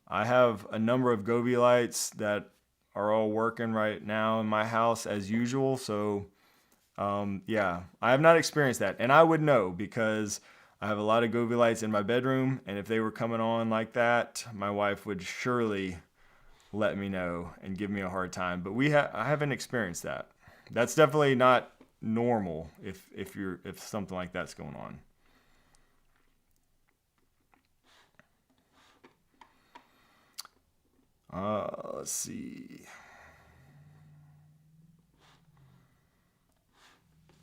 I have a number of Govee lights that are all working right now in my house as usual, so yeah, I have not experienced that, and I would know because I have a lot of Govee lights in my bedroom, and if they were coming on like that, my wife would surely let me know and give me a hard time. But I haven't experienced that. That's definitely not normal if something like that's going on. Let's see.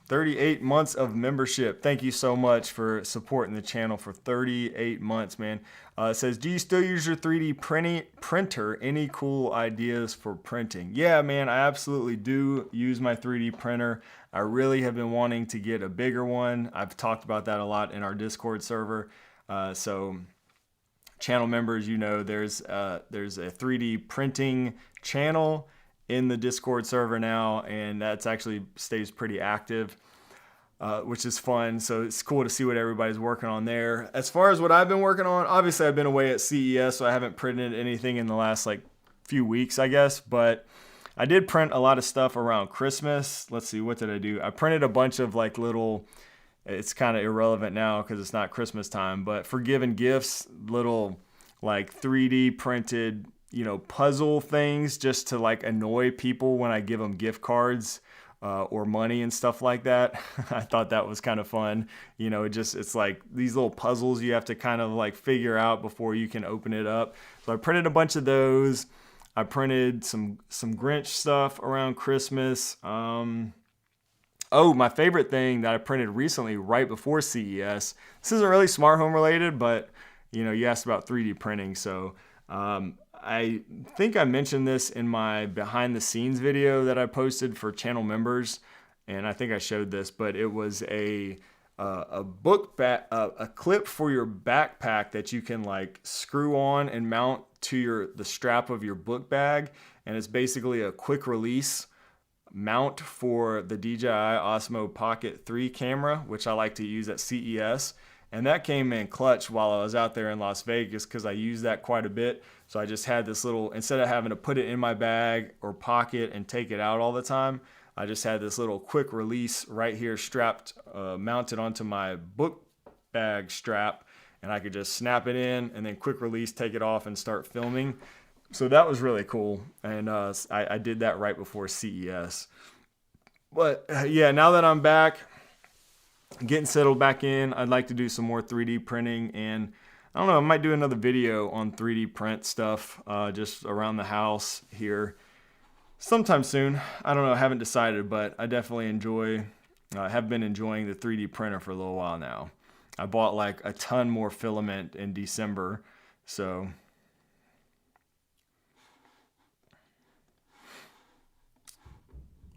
38 months of membership. Thank you so much for supporting the channel for 38 months, man. It says, do you still use your 3D printer? Any cool ideas for printing? Yeah, man, I absolutely do use my 3D printer. I really have been wanting to get a bigger one. I've talked about that a lot in our Discord server. So channel members, there's a 3D printing channel in the Discord server now, and that's actually stays pretty active, which is fun. So it's cool to see what everybody's working on there. As far as what I've been working on, obviously I've been away at CES, so I haven't printed anything in the last few weeks, I guess, but I did print a lot of stuff around Christmas. Let's see, what did I do? I printed a bunch of little, it's kind of irrelevant now because it's not Christmas time, but for giving gifts, little 3D printed puzzle things just to annoy people when I give them gift cards or money and stuff like that. I thought that was kind of fun. It's like these little puzzles you have to kind of figure out before you can open it up. So I printed a bunch of those. I printed some Grinch stuff around Christmas. Oh, my favorite thing that I printed recently right before CES. This isn't really smart home related, but you asked about 3D printing. So I think I mentioned this in my behind the scenes video that I posted for channel members, and I think I showed this, but it was a a clip for your backpack that you can like screw on and mount to the strap of your book bag, and it's basically a quick release mount for the DJI Osmo Pocket 3 camera, which I like to use at CES. And that came in clutch while I was out there in Las Vegas because I use that quite a bit. So I just had this little, instead of having to put it in my bag or pocket and take it out all the time, I just had this little quick release right here strapped, mounted onto my book bag strap, and I could just snap it in and then quick release, take it off and start filming. So that was really cool. And I did that right before CES. But yeah, now that I'm back, getting settled back in, I'd like to do some more 3D printing, and I don't know, I might do another video on 3D print stuff just around the house here sometime soon. I don't know, I haven't decided, but I definitely have been enjoying the 3D printer for a little while now. I bought like a ton more filament in December, so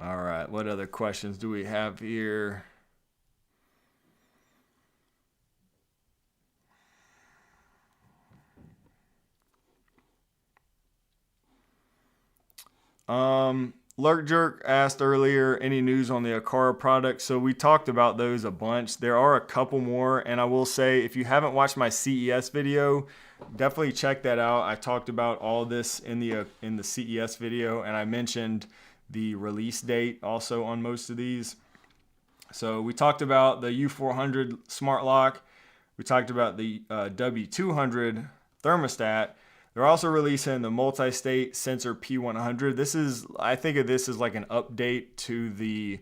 all right, what other questions do we have here? Lurk Jerk asked earlier, any news on the Aqara product? So we talked about those a bunch. There are a couple more, and I will say, if you haven't watched my CES video, definitely check that out. I talked about all this in the CES video, and I mentioned the release date also on most of these. So we talked about the U400 smart lock. We talked about the W200 thermostat. They're also releasing the multi-state sensor P100. I think of this as like an update to the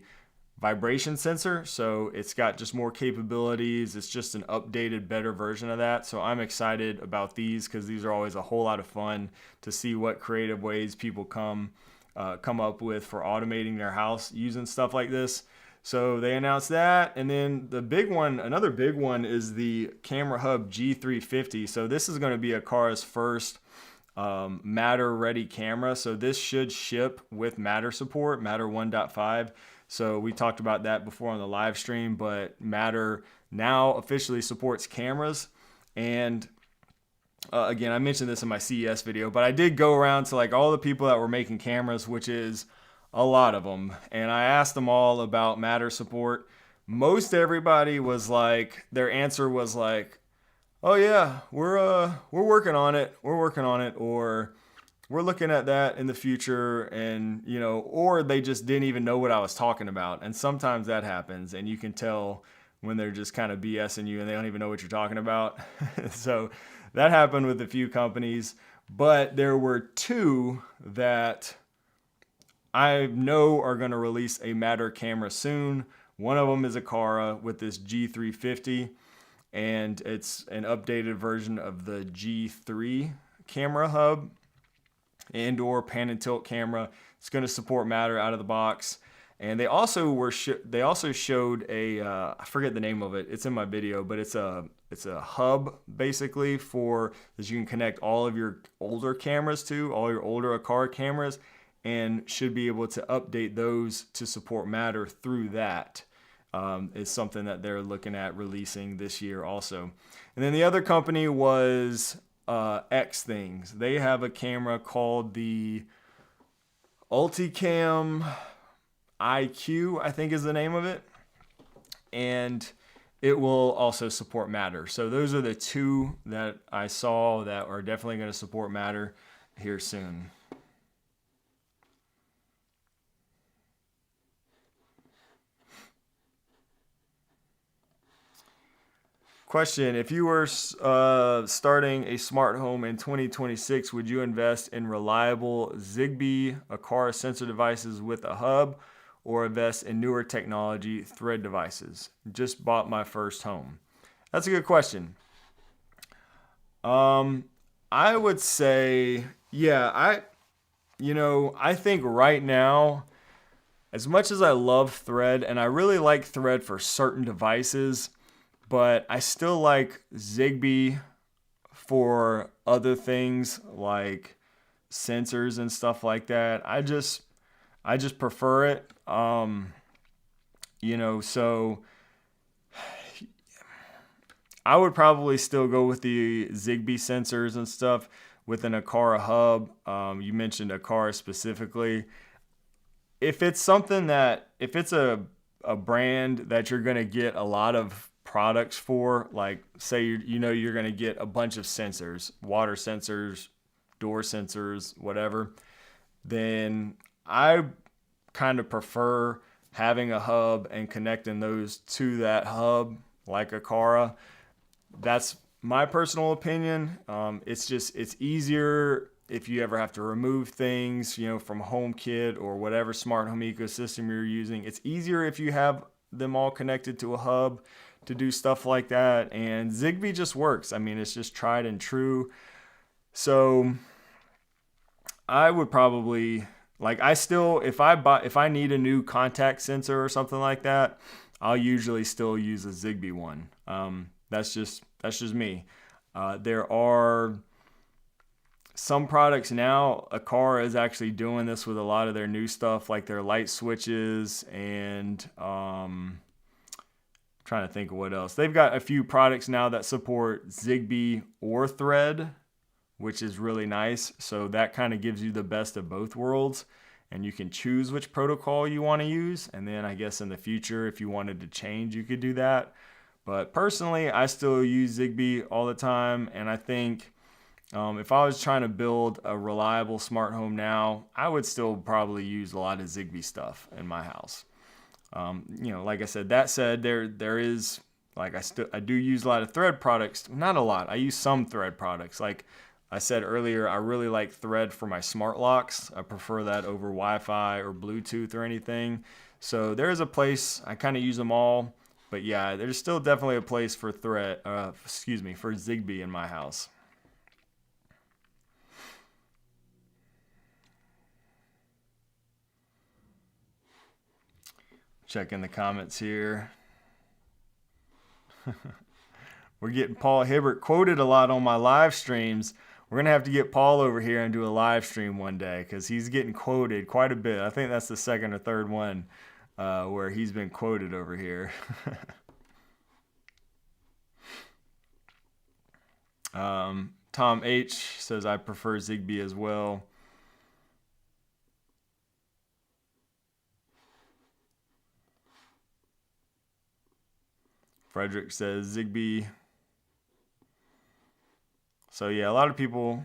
vibration sensor. So it's got just more capabilities. It's just an updated, better version of that. So I'm excited about these because these are always a whole lot of fun to see what creative ways people come up with for automating their house using stuff like this. So they announced that, and then another big one is the Camera Hub G350. So this is going to be Aqara's first Matter ready camera. So this should ship with Matter support, Matter 1.5. So we talked about that before on the live stream, but Matter now officially supports cameras. And again, I mentioned this in my CES video, but I did go around to like all the people that were making cameras, which is a lot of them, and I asked them all about Matter support. Most everybody was like, their answer was like, oh yeah, we're working on it, or we're looking at that in the future, and or they just didn't even know what I was talking about. And sometimes that happens, and you can tell when they're just kind of BSing you and they don't even know what you're talking about. So that happened with a few companies, but there were two that I know are going to release a Matter camera soon. One of them is Aqara with this G350, and it's an updated version of the G3 camera hub and/or pan and tilt camera. It's going to support Matter out of the box. And they also showed a I forget the name of it. It's in my video, but it's a hub basically that you can connect all of your older cameras to, all your older Aqara cameras, and should be able to update those to support Matter through that. Is something that they're looking at releasing this year also. And then the other company was X Things. They have a camera called the Ulticam IQ, I think is the name of it. And it will also support Matter. So those are the two that I saw that are definitely going to support Matter here soon. Question, if you were starting a smart home in 2026, would you invest in reliable Zigbee Aqara sensor devices with a hub, or invest in newer technology Thread devices? Just bought my first home. That's a good question. I would say, yeah, I think right now, as much as I love Thread, and I really like Thread for certain devices, but I still like Zigbee for other things like sensors and stuff like that. I just prefer it. So I would probably still go with the Zigbee sensors and stuff with an Aqara hub. You mentioned Aqara specifically. If it's something that, if it's a brand that you're going to get a lot of products for, like say you're going to get a bunch of sensors, water sensors, door sensors, whatever, then I kind of prefer having a hub and connecting those to that hub like Aqara. That's my personal opinion. It's easier if you ever have to remove things, from HomeKit or whatever smart home ecosystem you're using. It's easier if you have them all connected to a hub to do stuff like that. And Zigbee just works. I mean, it's just tried and true. So I would probably, like, if I need a new contact sensor or something like that, I'll usually still use a Zigbee one. That's just me. There are some products now, Aqara is actually doing this with a lot of their new stuff, like their light switches and trying to think of what else. They've got a few products now that support Zigbee or Thread, which is really nice. So that kind of gives you the best of both worlds, and you can choose which protocol you want to use. And then I guess in the future, if you wanted to change, you could do that. But personally, I still use Zigbee all the time, and I think if I was trying to build a reliable smart home now, I would still probably use a lot of Zigbee stuff in my house. Like I said, there is, like, I do use a lot of Thread products. Not a lot. I use some Thread products. Like I said earlier, I really like Thread for my smart locks. I prefer that over Wi-Fi or Bluetooth or anything. So there is a place. I kind of use them all. But yeah, there's still definitely a place for for Zigbee in my house. Checking the comments here. We're getting Paul Hibbert quoted a lot on my live streams. We're going to have to get Paul over here and do a live stream one day because he's getting quoted quite a bit. I think that's the second or third one where he's been quoted over here. Tom H says, I prefer Zigbee as well. Frederick says Zigbee. So yeah, a lot of people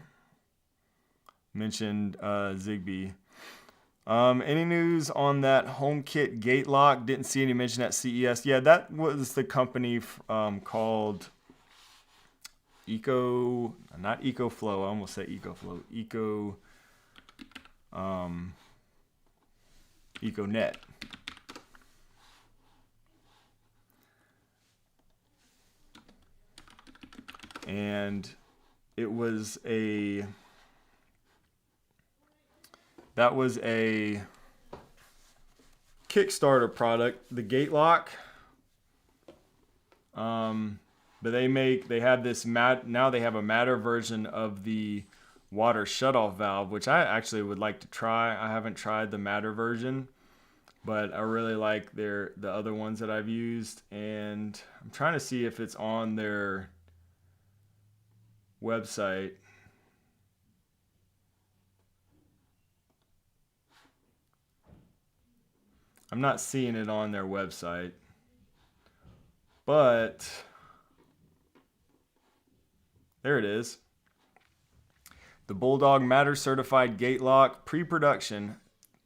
mentioned Zigbee. Any news on that HomeKit gate lock? Didn't see any mention at CES. Yeah, that was the company called not EcoFlow. I almost said EcoFlow. EcoNet. And that was a Kickstarter product, the gate lock. But they have this now they have a matter version of the water shutoff valve, which I actually would like to try. I haven't tried the matter version, but I really like the other ones that I've used, and I'm trying to see if it's on their website. I'm not seeing it on their website, but there it is. The Bulldog Matter certified gate lock pre-production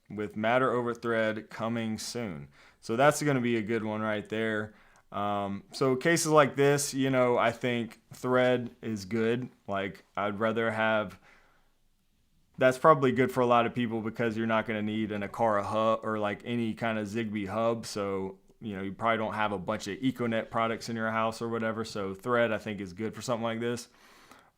with Matter over Thread coming soon. So that's going to be a good one right there. So cases like this, I think Thread is good. Like, I'd rather have, that's probably good for a lot of people because you're not going to need an Aqara hub or like any kind of Zigbee hub. So, you probably don't have a bunch of EcoNet products in your house or whatever. So Thread, I think, is good for something like this.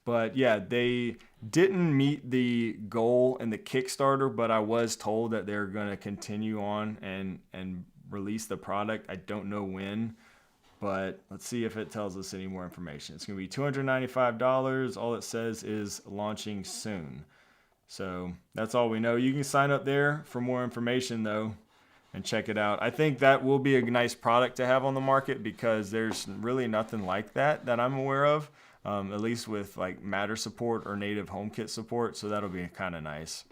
But yeah, they didn't meet the goal in the Kickstarter, but I was told that they're going to continue on and release the product. I don't know when. But let's see if it tells us any more information. It's going to be $295. All it says is launching soon. So that's all we know. You can sign up there for more information, though. and check it out. I think that will be a nice product to have on the market because there's really nothing like that I'm aware of, at least with like Matter support or native HomeKit support. So that'll be kind of nice.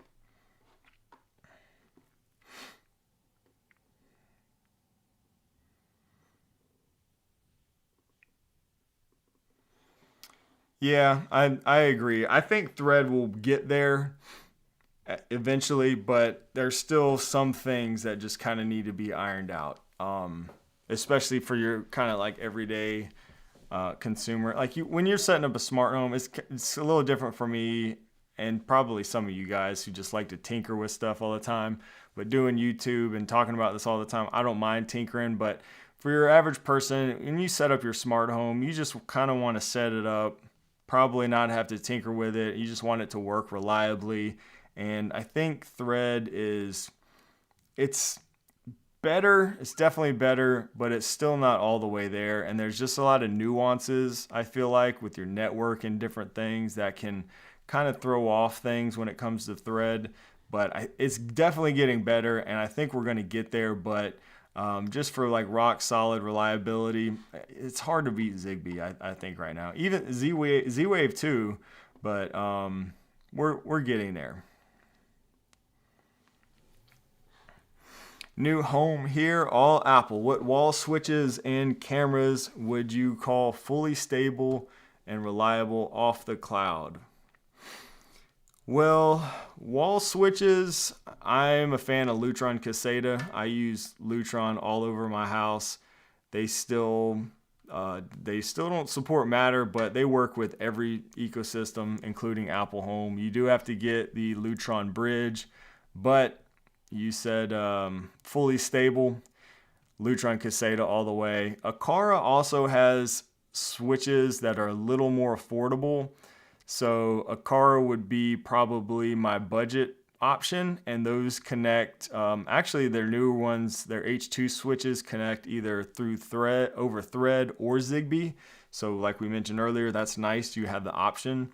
Yeah, I agree. I think Thread will get there eventually, but there's still some things that just kind of need to be ironed out, especially for your kind of like everyday consumer. Like when you're setting up a smart home, it's a little different for me and probably some of you guys who just like to tinker with stuff all the time. But doing YouTube and talking about this all the time, I don't mind tinkering. But for your average person, when you set up your smart home, you just kind of want to set it up, probably not have to tinker with it. You just want it to work reliably. And I think Thread it's better. It's definitely better, but it's still not all the way there. And there's just a lot of nuances, I feel like, with your network and different things that can kind of throw off things when it comes to Thread. But it's definitely getting better, and I think we're going to get there. But just for like rock solid reliability, it's hard to beat Zigbee, I think, right now. Even Z-Wave too, but we're getting there. New home here, all Apple. What wall switches and cameras would you call fully stable and reliable off the cloud? Well, wall switches, I'm a fan of Lutron Caseta. I use Lutron all over my house. They still don't support Matter, but they work with every ecosystem, including Apple Home. You do have to get the Lutron bridge, but you said fully stable, Lutron Caseta all the way. Aqara also has switches that are a little more affordable. So Aqara would be probably my budget option, and those connect. Actually, their newer ones, their H2 switches connect either through Thread, over Thread, or Zigbee. So, like we mentioned earlier, that's nice. You have the option.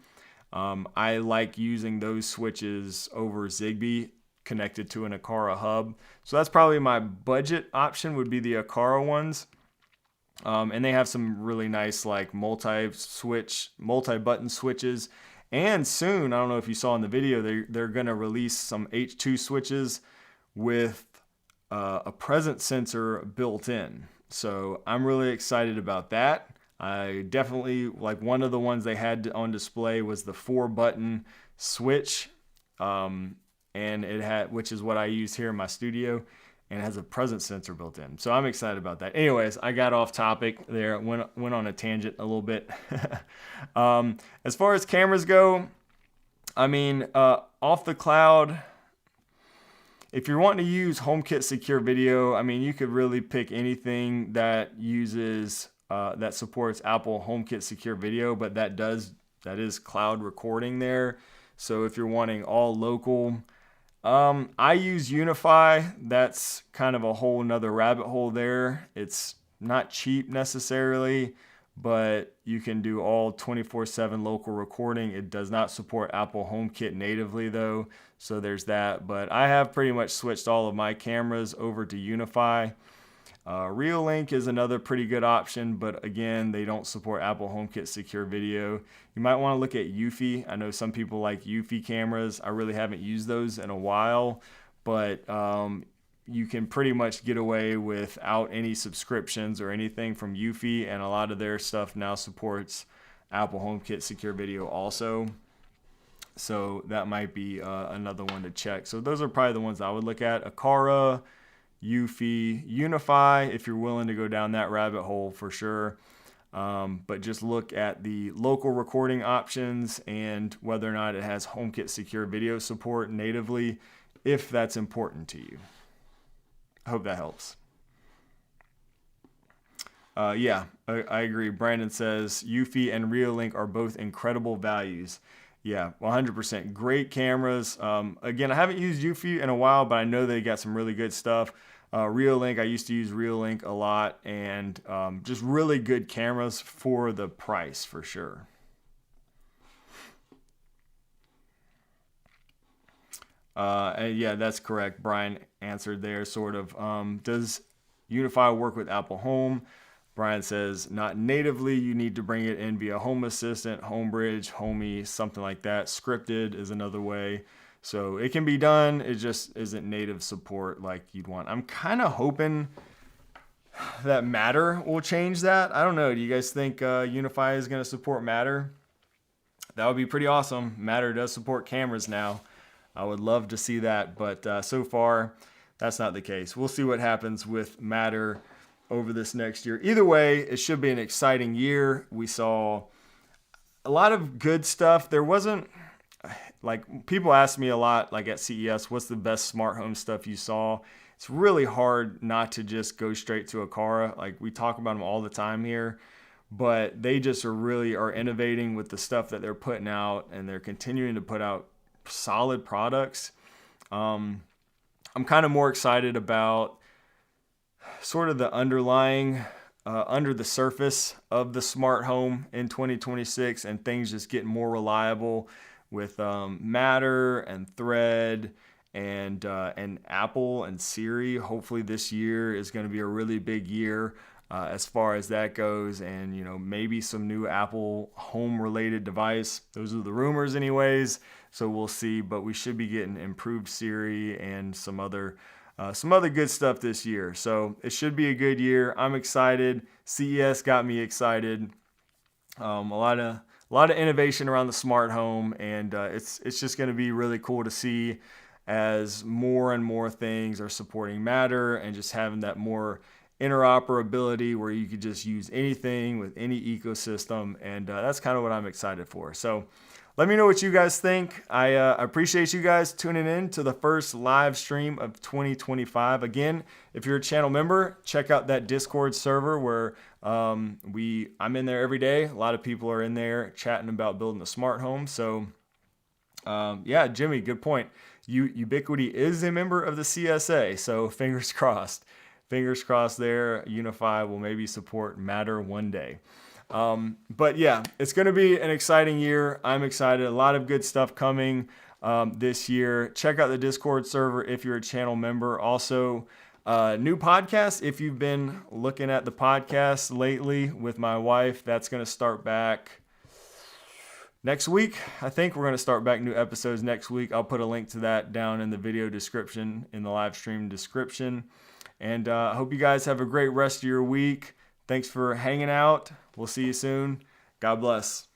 I like using those switches over Zigbee connected to an Aqara hub. So that's probably my budget option. Would be the Aqara ones. And they have some really nice like multi-button switches. And soon, I don't know if you saw in the video, they're going to release some H2 switches with a presence sensor built in. So I'm really excited about that. I definitely like one of the ones they had on display was the 4-button switch, and it had, which is what I use here in my studio. And it has a presence sensor built in. So I'm excited about that. Anyways, I got off topic there, went on a tangent a little bit. As far as cameras go, I mean, off the cloud, if you're wanting to use HomeKit secure video, I mean, you could really pick anything that uses, that supports Apple HomeKit secure video, but that is cloud recording there. So if you're wanting all local, I use Unify. That's kind of a whole nother rabbit hole there. It's not cheap necessarily, but you can do all 24/7 local recording. It does not support Apple HomeKit natively though, so there's that. But I have pretty much switched all of my cameras over to Unify. Reolink is another pretty good option, but again, they don't support Apple HomeKit secure video. You might want to look at Eufy. I know some people like Eufy cameras. I really haven't used those in a while, but you can pretty much get away without any subscriptions or anything from Eufy, and a lot of their stuff now supports Apple HomeKit secure video also. So that might be another one to check. So those are probably the ones I would look at. Aqara, Eufy, Unify, if you're willing to go down that rabbit hole for sure. But just look at the local recording options and whether or not it has HomeKit secure video support natively, if that's important to you. I hope that helps. Yeah, I agree. Brandon says Eufy and Reolink are both incredible values. Yeah, 100%. Great cameras. Again, I haven't used Eufy in a while, but I know they got some really good stuff. Reolink, I used to use Reolink a lot, and just really good cameras for the price for sure. And yeah, that's correct. Brian answered there, sort of. Does Unify work with Apple Home? Brian says, not natively. You need to bring it in via Home Assistant, Homebridge, Homey, something like that. Scripted is another way. So it can be done. It just isn't native support like you'd want. I'm kind of hoping that Matter will change that. I don't know. Do you guys think Unify is going to support Matter? That would be pretty awesome. Matter does support cameras now. I would love to see that, but so far, that's not the case. We'll see what happens with Matter over this next year. Either way, it should be an exciting year. We saw a lot of good stuff. There wasn't, like, people ask me a lot, like at CES, what's the best smart home stuff you saw? It's really hard not to just go straight to Aqara. Like, we talk about them all the time here, but they just are innovating with the stuff that they're putting out, and they're continuing to put out solid products. I'm kind of more excited about sort of the underlying, under the surface of the smart home in 2026, and things just getting more reliable with Matter and Thread and Apple and Siri. Hopefully this year is going to be a really big year as far as that goes, and maybe some new Apple home related device. Those are the rumors anyways, so we'll see, but we should be getting improved Siri and some other good stuff this year. So it should be a good year. I'm excited. CES got me excited. A lot of innovation around the smart home, and it's just going to be really cool to see as more and more things are supporting Matter and just having that more interoperability where you could just use anything with any ecosystem, and that's kind of what I'm excited for. So let me know what you guys think. I appreciate you guys tuning in to the first live stream of 2025. Again, if you're a channel member, check out that Discord server where I'm in there every day. A lot of people are in there chatting about building a smart home. So yeah, Jimmy, good point. Ubiquity is a member of the CSA, so fingers crossed. Fingers crossed there. Unify will maybe support Matter one day. But yeah, it's going to be an exciting year. I'm excited. A lot of good stuff coming this year. Check out the Discord server if you're a channel member. Also, new podcast. If you've been looking at the podcast lately with my wife, that's going to start back next week. I think we're going to start back new episodes next week. I'll put a link to that down in the video description, in the live stream description. And I hope you guys have a great rest of your week. Thanks for hanging out. We'll see you soon. God bless.